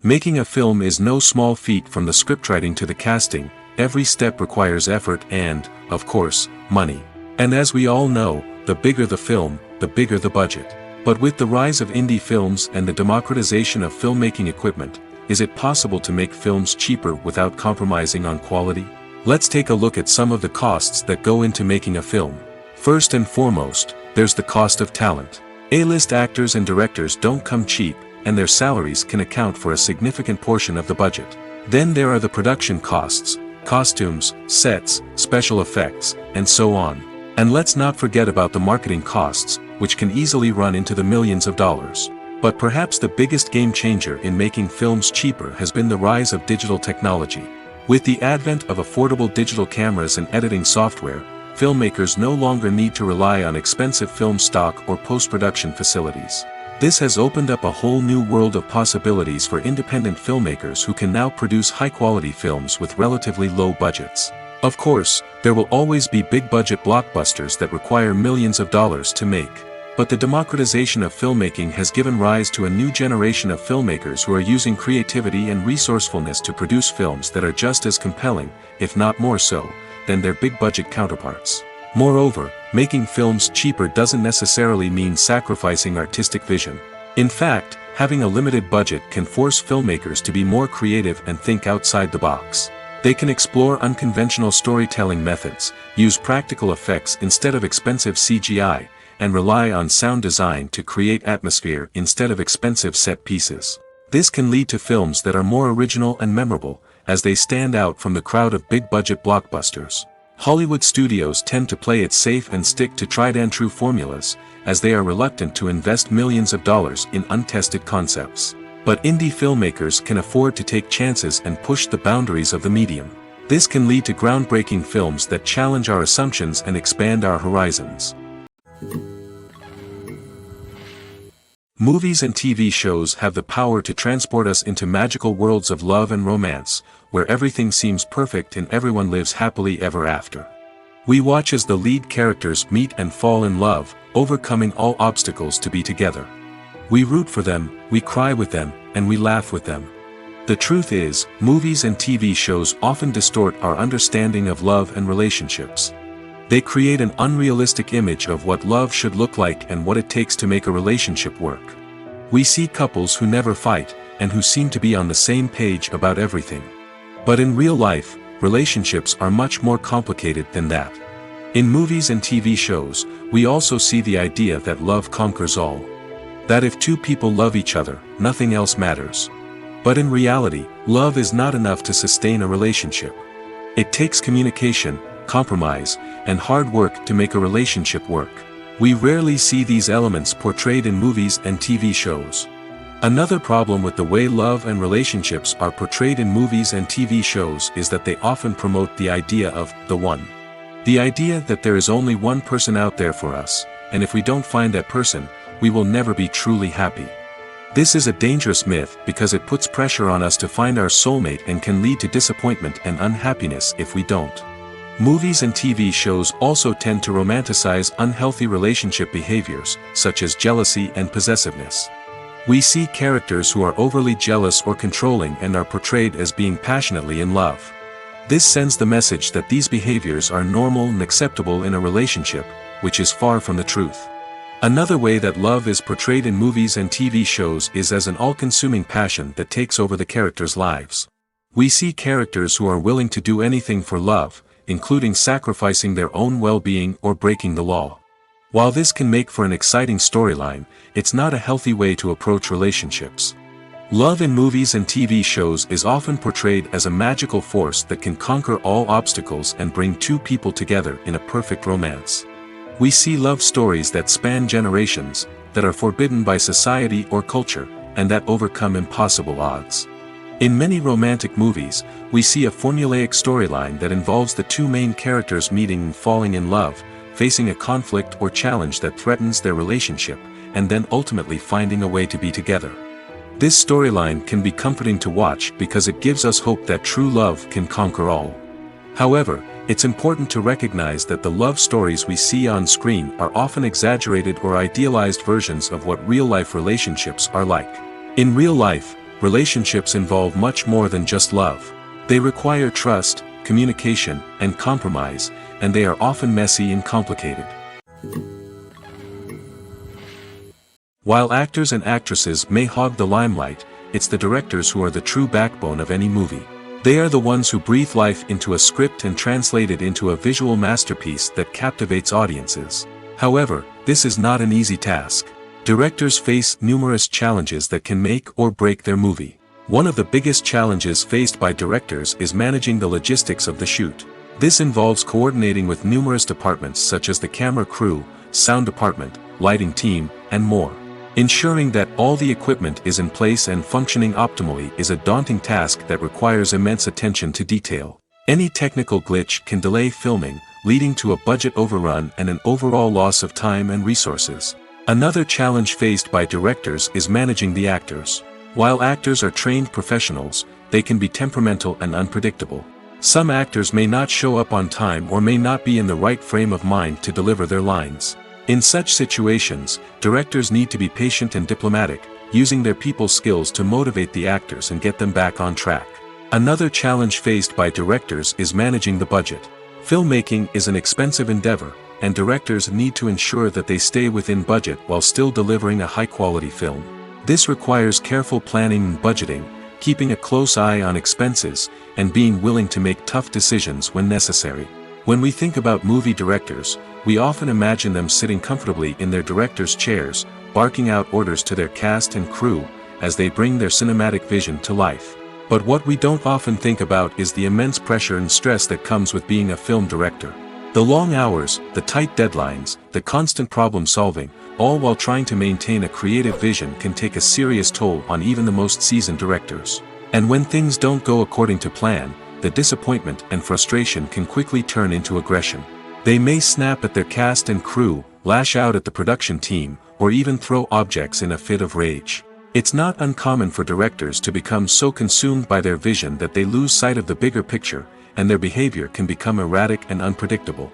Making a film is no small feat. From the scriptwriting to the casting, every step requires effort and, of course, money. And as we all know, the bigger the film, the bigger the budget. But with the rise of indie films and the democratization of filmmaking equipment, is it possible to make films cheaper without compromising on quality? Let's take a look at some of the costs that go into making a film. First and foremost, there's the cost of talent. A-list actors and directors don't come cheap, and their salaries can account for a significant portion of the budget. Then there are the production costs, costumes, sets, special effects, and so on. And let's not forget about the marketing costs, which can easily run into the millions of dollars. But perhaps the biggest game changer in making films cheaper has been the rise of digital technology. With the advent of affordable digital cameras and editing software, filmmakers no longer need to rely on expensive film stock or post-production facilities. This has opened up a whole new world of possibilities for independent filmmakers who can now produce high-quality films with relatively low budgets. Of course, there will always be big-budget blockbusters that require millions of dollars to make. But the democratization of filmmaking has given rise to a new generation of filmmakers who are using creativity and resourcefulness to produce films that are just as compelling, if not more so, than their big-budget counterparts. Moreover, making films cheaper doesn't necessarily mean sacrificing artistic vision. In fact, having a limited budget can force filmmakers to be more creative and think outside the box. They can explore unconventional storytelling methods, use practical effects instead of expensive CGI, and rely on sound design to create atmosphere instead of expensive set pieces. This can lead to films that are more original and memorable, as they stand out from the crowd of big-budget blockbusters. Hollywood studios tend to play it safe and stick to tried-and-true formulas, as they are reluctant to invest millions of dollars in untested concepts. But indie filmmakers can afford to take chances and push the boundaries of the medium. This can lead to groundbreaking films that challenge our assumptions and expand our horizons. Movies and TV shows have the power to transport us into magical worlds of love and romance, where everything seems perfect and everyone lives happily ever after. We watch as the lead characters meet and fall in love, overcoming all obstacles to be together. We root for them, we cry with them, and we laugh with them. The truth is, movies and TV shows often distort our understanding of love and relationships. They create an unrealistic image of what love should look like and what it takes to make a relationship work. We see couples who never fight, and who seem to be on the same page about everything. But in real life, relationships are much more complicated than that. In movies and TV shows, we also see the idea that love conquers all. That if two people love each other, nothing else matters. But in reality, love is not enough to sustain a relationship. It takes communication, compromise, and hard work to make a relationship work. We rarely see these elements portrayed in movies and TV shows. Another problem with the way love and relationships are portrayed in movies and TV shows is that they often promote the idea of the one. The idea that there is only one person out there for us, and if we don't find that person, we will never be truly happy. This is a dangerous myth because it puts pressure on us to find our soulmate and can lead to disappointment and unhappiness if we don't. Movies and TV shows also tend to romanticize unhealthy relationship behaviors, such as jealousy and possessiveness. We see characters who are overly jealous or controlling and are portrayed as being passionately in love. This sends the message that these behaviors are normal and acceptable in a relationship, which is far from the truth. Another way that love is portrayed in movies and TV shows is as an all-consuming passion that takes over the characters' lives. We see characters who are willing to do anything for love, including sacrificing their own well-being or breaking the law. While this can make for an exciting storyline, it's not a healthy way to approach relationships. Love in movies and TV shows is often portrayed as a magical force that can conquer all obstacles and bring two people together in a perfect romance. We see love stories that span generations, that are forbidden by society or culture, and that overcome impossible odds. In many romantic movies, we see a formulaic storyline that involves the two main characters meeting and falling in love, facing a conflict or challenge that threatens their relationship, and then ultimately finding a way to be together. This storyline can be comforting to watch because it gives us hope that true love can conquer all. However, it's important to recognize that the love stories we see on screen are often exaggerated or idealized versions of what real-life relationships are like. In real life, relationships involve much more than just love. They require trust, communication, and compromise, and they are often messy and complicated. While actors and actresses may hog the limelight, it's the directors who are the true backbone of any movie. They are the ones who breathe life into a script and translate it into a visual masterpiece that captivates audiences. However, this is not an easy task. Directors face numerous challenges that can make or break their movie. One of the biggest challenges faced by directors is managing the logistics of the shoot. This involves coordinating with numerous departments such as the camera crew, sound department, lighting team, and more. Ensuring that all the equipment is in place and functioning optimally is a daunting task that requires immense attention to detail. Any technical glitch can delay filming, leading to a budget overrun and an overall loss of time and resources. Another challenge faced by directors is managing the actors. While actors are trained professionals, they can be temperamental and unpredictable. Some actors may not show up on time or may not be in the right frame of mind to deliver their lines. In such situations, directors need to be patient and diplomatic, using their people skills to motivate the actors and get them back on track. Another challenge faced by directors is managing the budget. Filmmaking is an expensive endeavor, and directors need to ensure that they stay within budget while still delivering a high-quality film. This requires careful planning and budgeting, keeping a close eye on expenses, and being willing to make tough decisions when necessary. When we think about movie directors, we often imagine them sitting comfortably in their director's chairs, barking out orders to their cast and crew, as they bring their cinematic vision to life. But what we don't often think about is the immense pressure and stress that comes with being a film director. The long hours, the tight deadlines, the constant problem solving, all while trying to maintain a creative vision can take a serious toll on even the most seasoned directors. And when things don't go according to plan, the disappointment and frustration can quickly turn into aggression. They may snap at their cast and crew, lash out at the production team, or even throw objects in a fit of rage. It's not uncommon for directors to become so consumed by their vision that they lose sight of the bigger picture, and their behavior can become erratic and unpredictable.